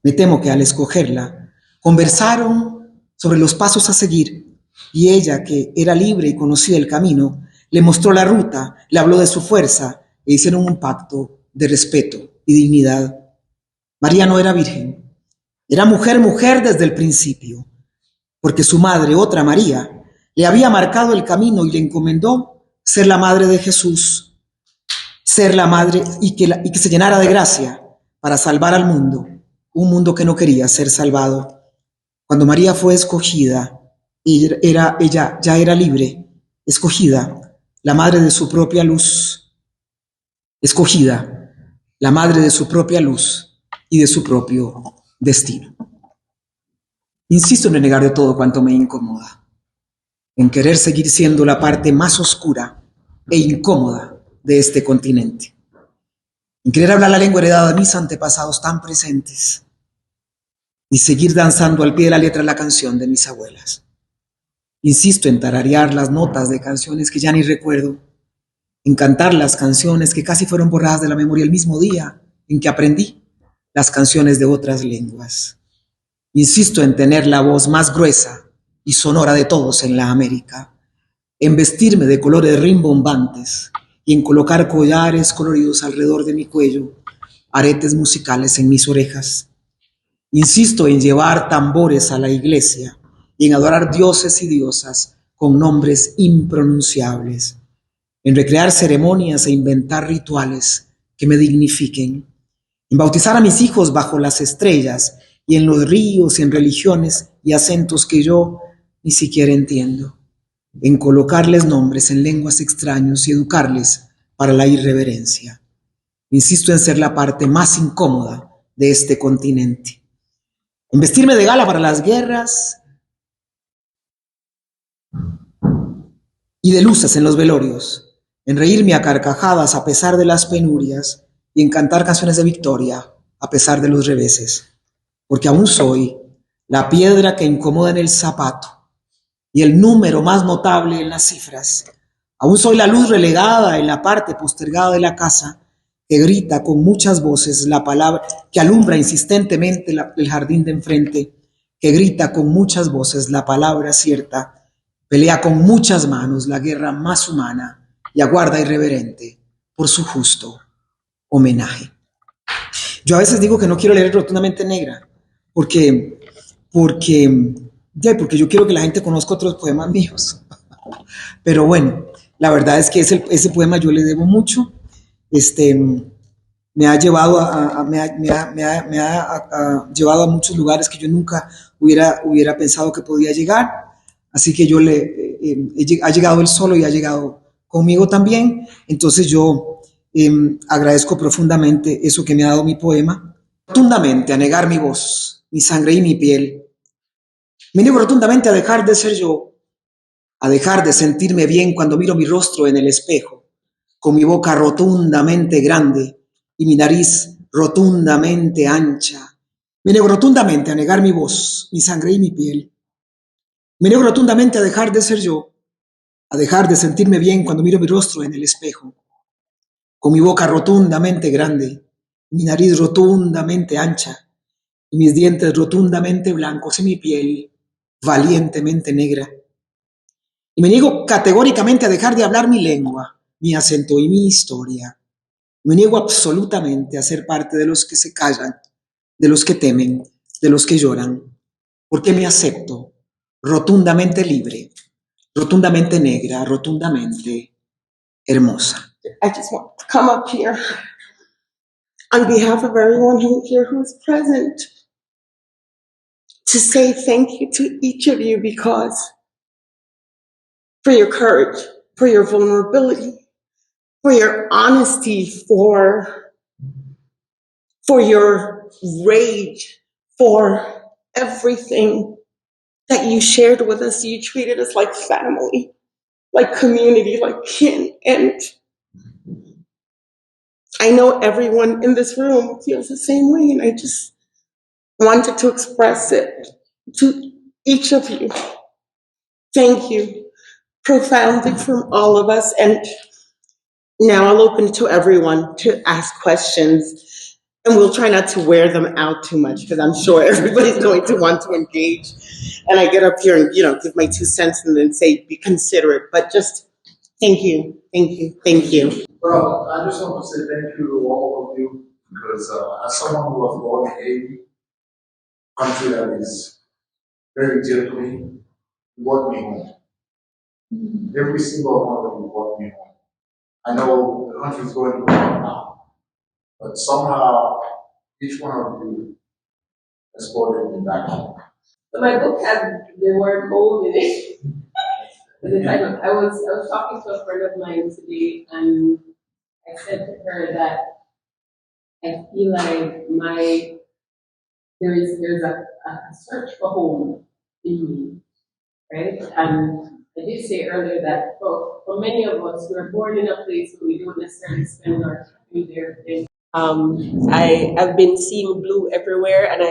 [SPEAKER 1] Me temo que al escogerla, conversaron sobre los pasos a seguir y ella, que era libre y conocía el camino, le mostró la ruta, le habló de su fuerza e hicieron un pacto de respeto y dignidad. María no era virgen, era mujer desde el principio, porque su madre, otra María, le había marcado el camino y le encomendó ser la madre de Jesús, ser la madre y que se llenara de gracia para salvar al mundo, un mundo que no quería ser salvado. Cuando María fue escogida, ella ya era libre, escogida, la madre de su propia luz, escogida, la madre de su propia luz y de su propio destino. Insisto en negar de todo cuanto me incomoda, en querer seguir siendo la parte más oscura e incómoda de este continente, en querer hablar la lengua heredada de mis antepasados tan presentes y seguir danzando al pie de la letra la canción de mis abuelas. Insisto en tararear las notas de canciones que ya ni recuerdo, en cantar las canciones que casi fueron borradas de la memoria el mismo día en que aprendí las canciones de otras lenguas. Insisto en tener la voz más gruesa y sonora de todos en la América, en vestirme de colores rimbombantes y en colocar collares coloridos alrededor de mi cuello, aretes musicales en mis orejas. Insisto en llevar tambores a la iglesia y en adorar dioses y diosas con nombres impronunciables, en recrear ceremonias e inventar rituales que me dignifiquen, en bautizar a mis hijos bajo las estrellas y en los ríos y en religiones y acentos que yo ni siquiera entiendo, en colocarles nombres en lenguas extraños y educarles para la irreverencia. Insisto en ser la parte más incómoda de este continente, en vestirme de gala para las guerras y de luces en los velorios, en reírme a carcajadas a pesar de las penurias y en cantar canciones de victoria a pesar de los reveses, porque aún soy la piedra que incomoda en el zapato y el número más notable en las cifras. Aún soy la luz relegada en la parte postergada de la casa que grita con muchas voces la palabra, que alumbra insistentemente el jardín de enfrente, que grita con muchas voces la palabra cierta, pelea con muchas manos la guerra más humana y aguarda irreverente por su justo homenaje. Yo a veces digo que no quiero leer Rotundamente Negra, porque yo quiero que la gente conozca otros poemas míos. Pero bueno, la verdad es que ese poema yo le debo mucho. Me ha llevado llevado a muchos lugares que yo nunca hubiera pensado que podía llegar. Así que ha llegado él solo y ha llegado conmigo también. Entonces yo agradezco profundamente eso que me ha dado mi poema. Rotundamente a negar mi voz, mi sangre y mi piel. Me niego rotundamente a dejar de ser yo, a dejar de sentirme bien cuando miro mi rostro en el espejo, con mi boca rotundamente grande y mi nariz rotundamente ancha. Me niego rotundamente a negar mi voz, mi sangre y mi piel. Me niego rotundamente a dejar de ser yo, a dejar de sentirme bien cuando miro mi rostro en el espejo, con mi boca rotundamente grande, mi nariz rotundamente ancha y mis dientes rotundamente blancos y mi piel valientemente negra. Y me niego categóricamente a dejar de hablar mi lengua, mi acento y mi historia. Me niego absolutamente a ser parte de los que se callan, de los que temen, de los que lloran, porque me acepto rotundamente libre, rotundamente negra, rotundamente hermosa.
[SPEAKER 4] I just want to come up here on behalf of everyone here who's present to say thank you to each of you because for your courage, for your vulnerability, for your honesty, for your rage, for everything that you shared with us. You treated us like family, like community, like kin. And I know everyone in this room feels the same way, and I just wanted to express it to each of you. Thank you profoundly from all of us. And now I'll open it to everyone to ask questions, and we'll try not to wear them out too much because I'm sure everybody's going to want to engage. And I get up here and, give my 2 cents and then say, be considerate, but just thank you, thank you, thank you.
[SPEAKER 5] Well, I just want to say thank you to all of you because as someone who was born in Haiti, country that is very dear to me, you brought me home. Every single one of you brought me home. I know the country is going through right now, but somehow each one of you has brought me back home.
[SPEAKER 2] So my book has the word home in it. At the time, I was talking to a friend of mine today, and I said to her that I feel like there's a search for home in me, right? And I did say earlier that for many of us, we're born in a place where we don't necessarily spend our time there. I've been seeing blue everywhere, and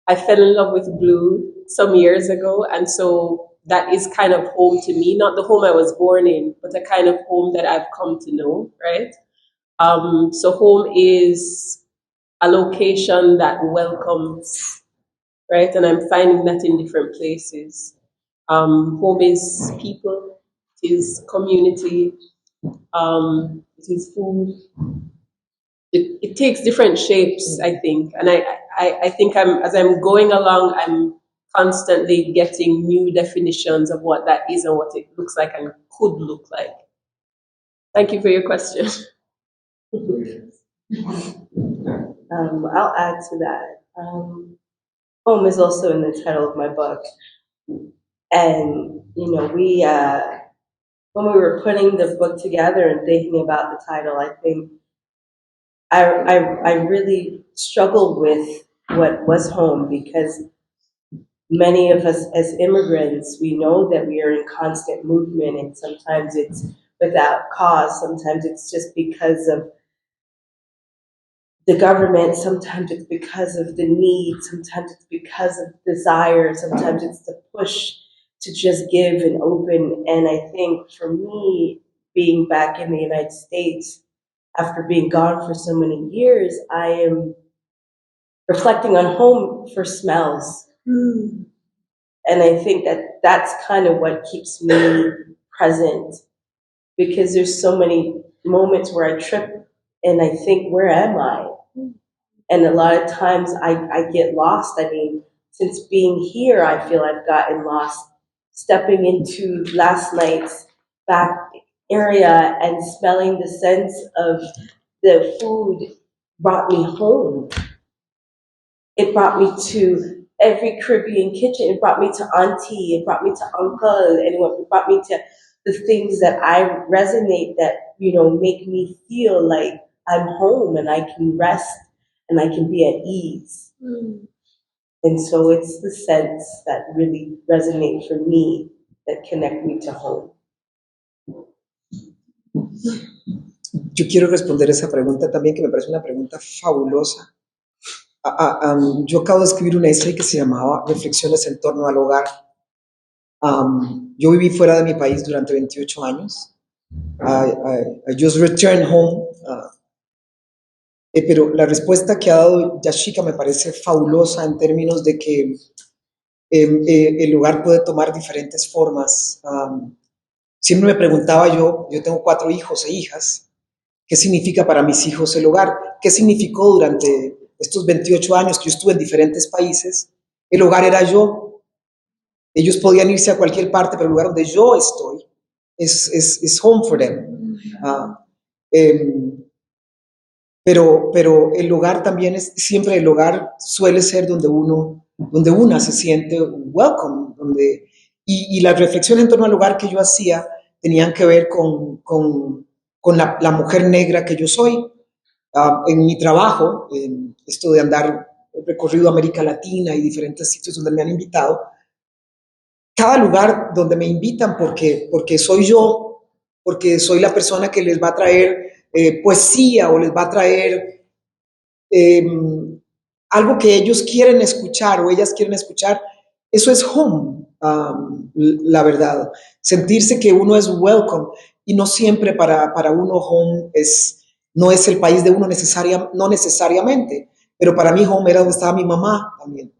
[SPEAKER 2] I fell in love with blue some years ago, and so that is kind of home to me, not the home I was born in, but a kind of home that I've come to know, right? So home is a location that welcomes, right? And I'm finding that in different places. Home is people, it is community, it is food. It takes different shapes, I think. And I think as I'm going along, I'm constantly getting new definitions of what that is and what it looks like and could look like. Thank you for your question.
[SPEAKER 3] I'll add to that. Home is also in the title of my book. And, you know, when we were putting the book together and thinking about the title, I think I really struggled with what was home, because many of us as immigrants, we know that we are in constant movement, and sometimes it's without cause, sometimes it's just because of the government, sometimes it's because of the need, sometimes it's because of desire, sometimes it's the push to just give and open. And I think for me, being back in the United States, after being gone for so many years, I am reflecting on home for smells. And I think that that's kind of what keeps me present, because there's so many moments where I trip and I think, where am I? And a lot of times I get lost. I mean, since being here, I feel I've gotten lost. Stepping into last night's back area and smelling the sense of the food brought me home. It brought me to every Caribbean kitchen. It brought me to auntie. It brought me to uncle. And it brought me to the things that I resonate, that, you know, make me feel like I'm home and I can rest and I can be at ease. And so it's the scents that really resonate for me, that connect me to home.
[SPEAKER 1] Yo quiero responder esa pregunta también, que me parece una pregunta fabulosa. Yo acabo de escribir un essay que se llamaba Reflexiones en torno al hogar. Yo viví fuera de mi país durante 28 años. I just returned home. Pero la respuesta que ha dado Yashika me parece fabulosa, en términos de que el hogar puede tomar diferentes formas. Siempre me preguntaba yo tengo 4 hijos e hijas, ¿qué significa para mis hijos el hogar? ¿Qué significó durante estos 28 años que yo estuve en diferentes países? El hogar era yo. Ellos podían irse a cualquier parte, pero el lugar donde yo estoy es home for them. Pero el hogar también siempre el hogar suele ser donde una se siente welcome, y las reflexiones en torno al hogar que yo hacía tenían que ver con la mujer negra que yo soy. En mi trabajo, en esto de andar recorrido América Latina y diferentes sitios donde me han invitado, cada lugar donde me invitan, porque soy yo, porque soy la persona que les va a traer poesía, o les va a traer algo que ellos quieren escuchar o ellas quieren escuchar, eso es home, la verdad. Sentirse que uno es welcome, y no siempre para uno home no es el país de uno no necesariamente, pero para mí home era donde estaba mi mamá también.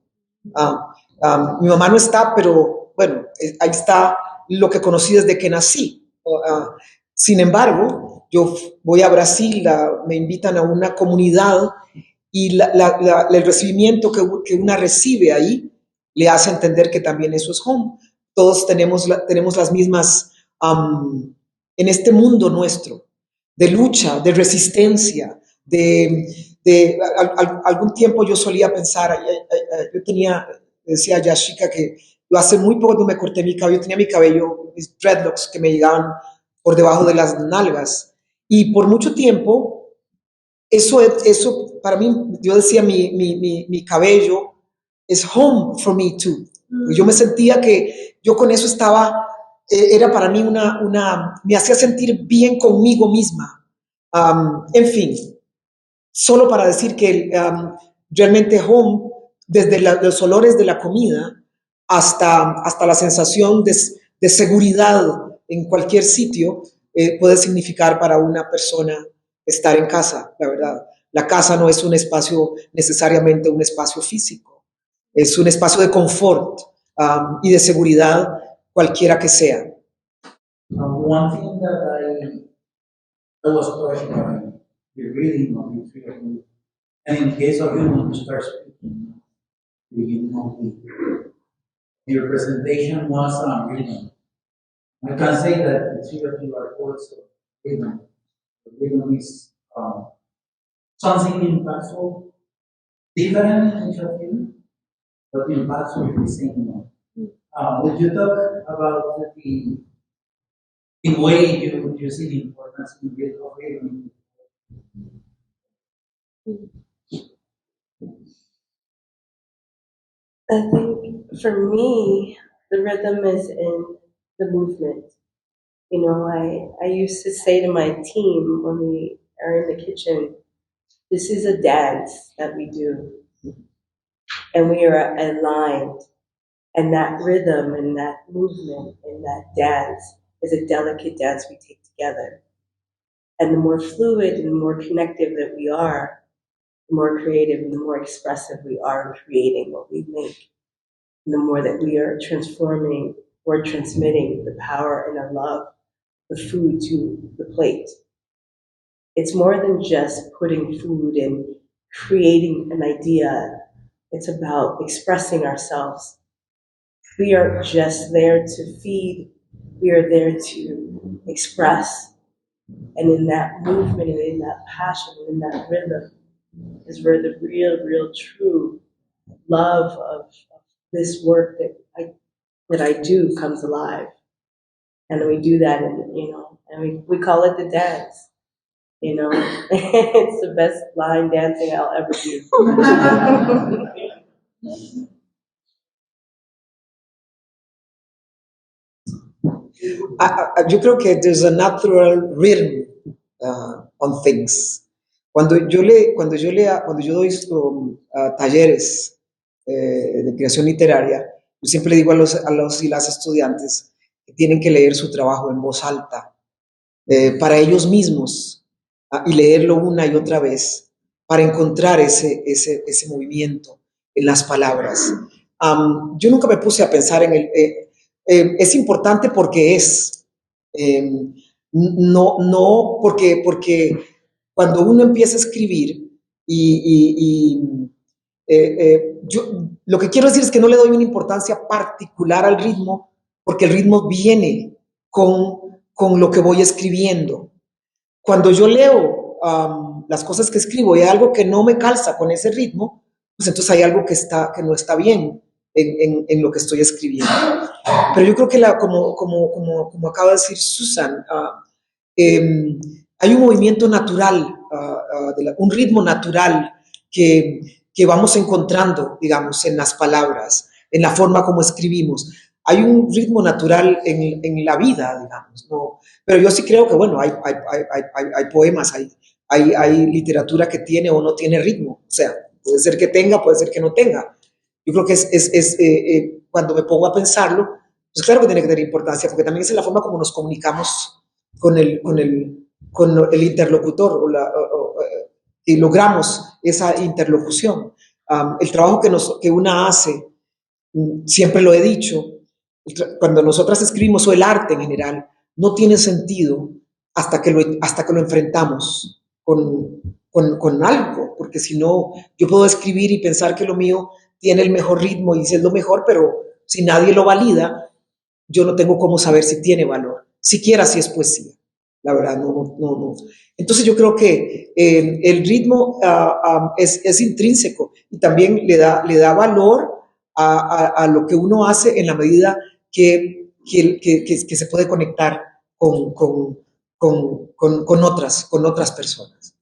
[SPEAKER 1] Mi mamá no está, pero bueno, ahí está lo que conocí desde que nací. Sin embargo, yo voy a Brasil, me invitan a una comunidad, y el recibimiento que una recibe ahí le hace entender que también eso es home. Todos tenemos las mismas, en este mundo nuestro, de lucha, de resistencia, algún tiempo yo solía pensar, decía Yashika que yo hace muy poco me corté mi cabello, tenía mi cabello, mis dreadlocks que me llegaban por debajo de las nalgas, y por mucho tiempo eso para mí, yo decía, mi cabello es home for me too. Yo me sentía que yo con eso estaba, era para mí me hacía sentir bien conmigo misma. En fin, solo para decir que realmente home, desde los olores de la comida hasta la sensación de seguridad en cualquier sitio, puede significar para una persona estar en casa, la verdad. La casa no es un espacio necesariamente un espacio físico, es un espacio de confort y de seguridad, cualquiera que sea.
[SPEAKER 6] One thing that I was touched by your reading of your film, and in case of you, when you start speaking, beginning of your presentation was on rhythm. I can say that the three of you are also rhythm. Rhythm is something impactful, different in each of you, but impactful in the same way. Would you talk about the way you see the importance of rhythm?
[SPEAKER 3] I think for me, the rhythm is in the movement. You know, I used to say to my team when we are in the kitchen, this is a dance that we do, and we are aligned. And that rhythm and that movement and that dance is a delicate dance we take together. And the more fluid and the more connective that we are, the more creative and the more expressive we are in creating what we make. And the more that we are transforming or transmitting the power and our love, the food to the plate. It's more than just putting food and creating an idea. It's about expressing ourselves. We are just there to feed. We are there to express. And in that movement and in that passion and in that rhythm is where the real, true love of this work that I do comes alive. And we do that and we call it the dance. It's the best line dancing I'll ever do.
[SPEAKER 1] Yo creo que there's a natural rhythm on things. Cuando yo doy talleres de creación literaria, yo siempre digo a los y las estudiantes que tienen que leer su trabajo en voz alta para ellos mismos y leerlo una y otra vez para encontrar ese movimiento en las palabras. Yo nunca me puse a pensar en es importante porque no porque cuando uno empieza a escribir yo lo que quiero decir es que no le doy una importancia particular al ritmo porque el ritmo viene con lo que voy escribiendo. Cuando yo leo las cosas que escribo y hay algo que no me calza con ese ritmo, pues entonces hay algo que no está bien en lo que estoy escribiendo. Pero yo creo que como acaba de decir Susan, hay un movimiento natural, un ritmo natural que vamos encontrando, digamos, en las palabras, en la forma como escribimos. Hay un ritmo natural en la vida, digamos, ¿no? Pero yo sí creo que, bueno, hay poemas, hay literatura que tiene o no tiene ritmo. O sea, puede ser que tenga, puede ser que no tenga. Yo creo que cuando me pongo a pensarlo, pues claro que tiene que tener importancia, porque también es la forma como nos comunicamos con el interlocutor y logramos esa interlocución. El trabajo que una hace, siempre lo he dicho, cuando nosotras escribimos o el arte en general, no tiene sentido hasta que lo enfrentamos con algo, porque si no, yo puedo escribir y pensar que lo mío tiene el mejor ritmo y es lo mejor, pero si nadie lo valida, yo no tengo cómo saber si tiene valor, siquiera si es poesía. La verdad, no. Entonces yo creo que el ritmo es intrínseco y también le da valor a lo que uno hace en la medida que se puede conectar con otras personas.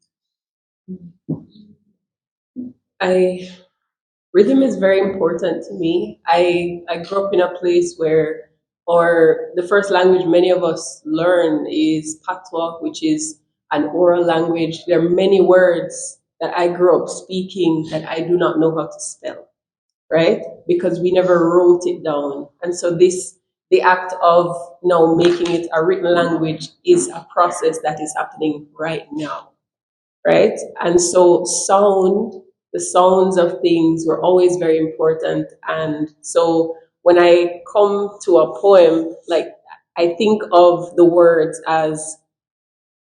[SPEAKER 2] Rhythm is very important to me. I grew up in a place where the first language many of us learn is Patois, which is an oral language. There are many words that I grew up speaking that I do not know how to spell, right? Because we never wrote it down. And so the act of now making it a written language is a process that is happening right now, right? And so the sounds of things were always very important. And so when I come to a poem, like I think of the words as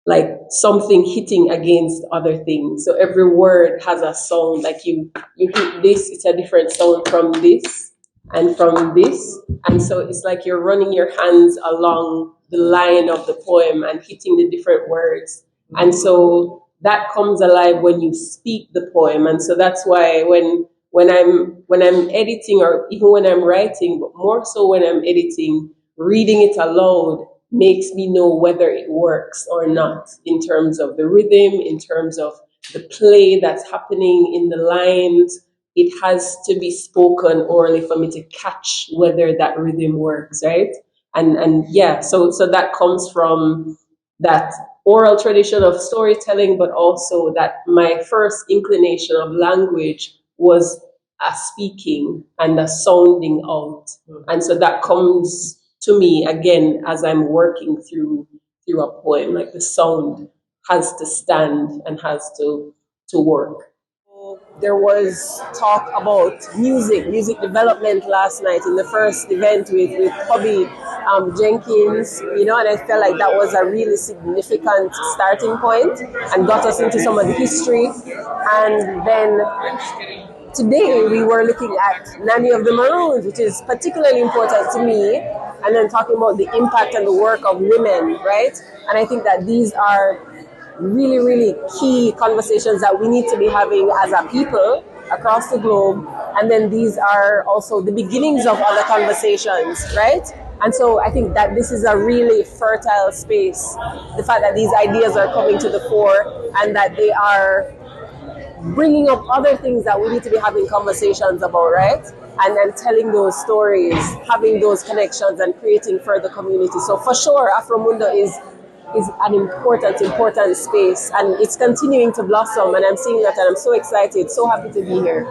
[SPEAKER 2] like something hitting against other things. So every word has a sound, like you hit this, it's a different sound from this. and from this. And so it's like you're running your hands along the line of the poem and hitting the different words. And so that comes alive when you speak the poem. And so that's why when I'm editing, or even when I'm writing, but more so when I'm editing, reading it aloud makes me know whether it works or not, in terms of the rhythm, in terms of the play that's happening in the lines. It has to be spoken orally for me to catch whether that rhythm works, right? And yeah, so that comes from that oral tradition of storytelling, but also that my first inclination of language was a speaking and a sounding out. And so that comes to me again as I'm working through a poem. Like the sound has to stand and has to work. There was talk about music development last night in the first event with Hobby Jenkins, and I felt like that was a really significant starting point and got us into some of the history. And then today we were looking at Nanny of the Maroons, which is particularly important to me, and then talking about the impact and the work of women, right? And I think that these are really, really key conversations that we need to be having as a people across the globe. And then these are also the beginnings of other conversations, right? And so I think that this is a really fertile space. The fact that these ideas are coming to the fore and that they are bringing up other things that we need to be having conversations about, right? And then telling those stories, having those connections and creating further community. So for sure, Afromundo is an important space, and it's continuing to blossom, and I'm seeing that, and I'm so excited, so happy to be here.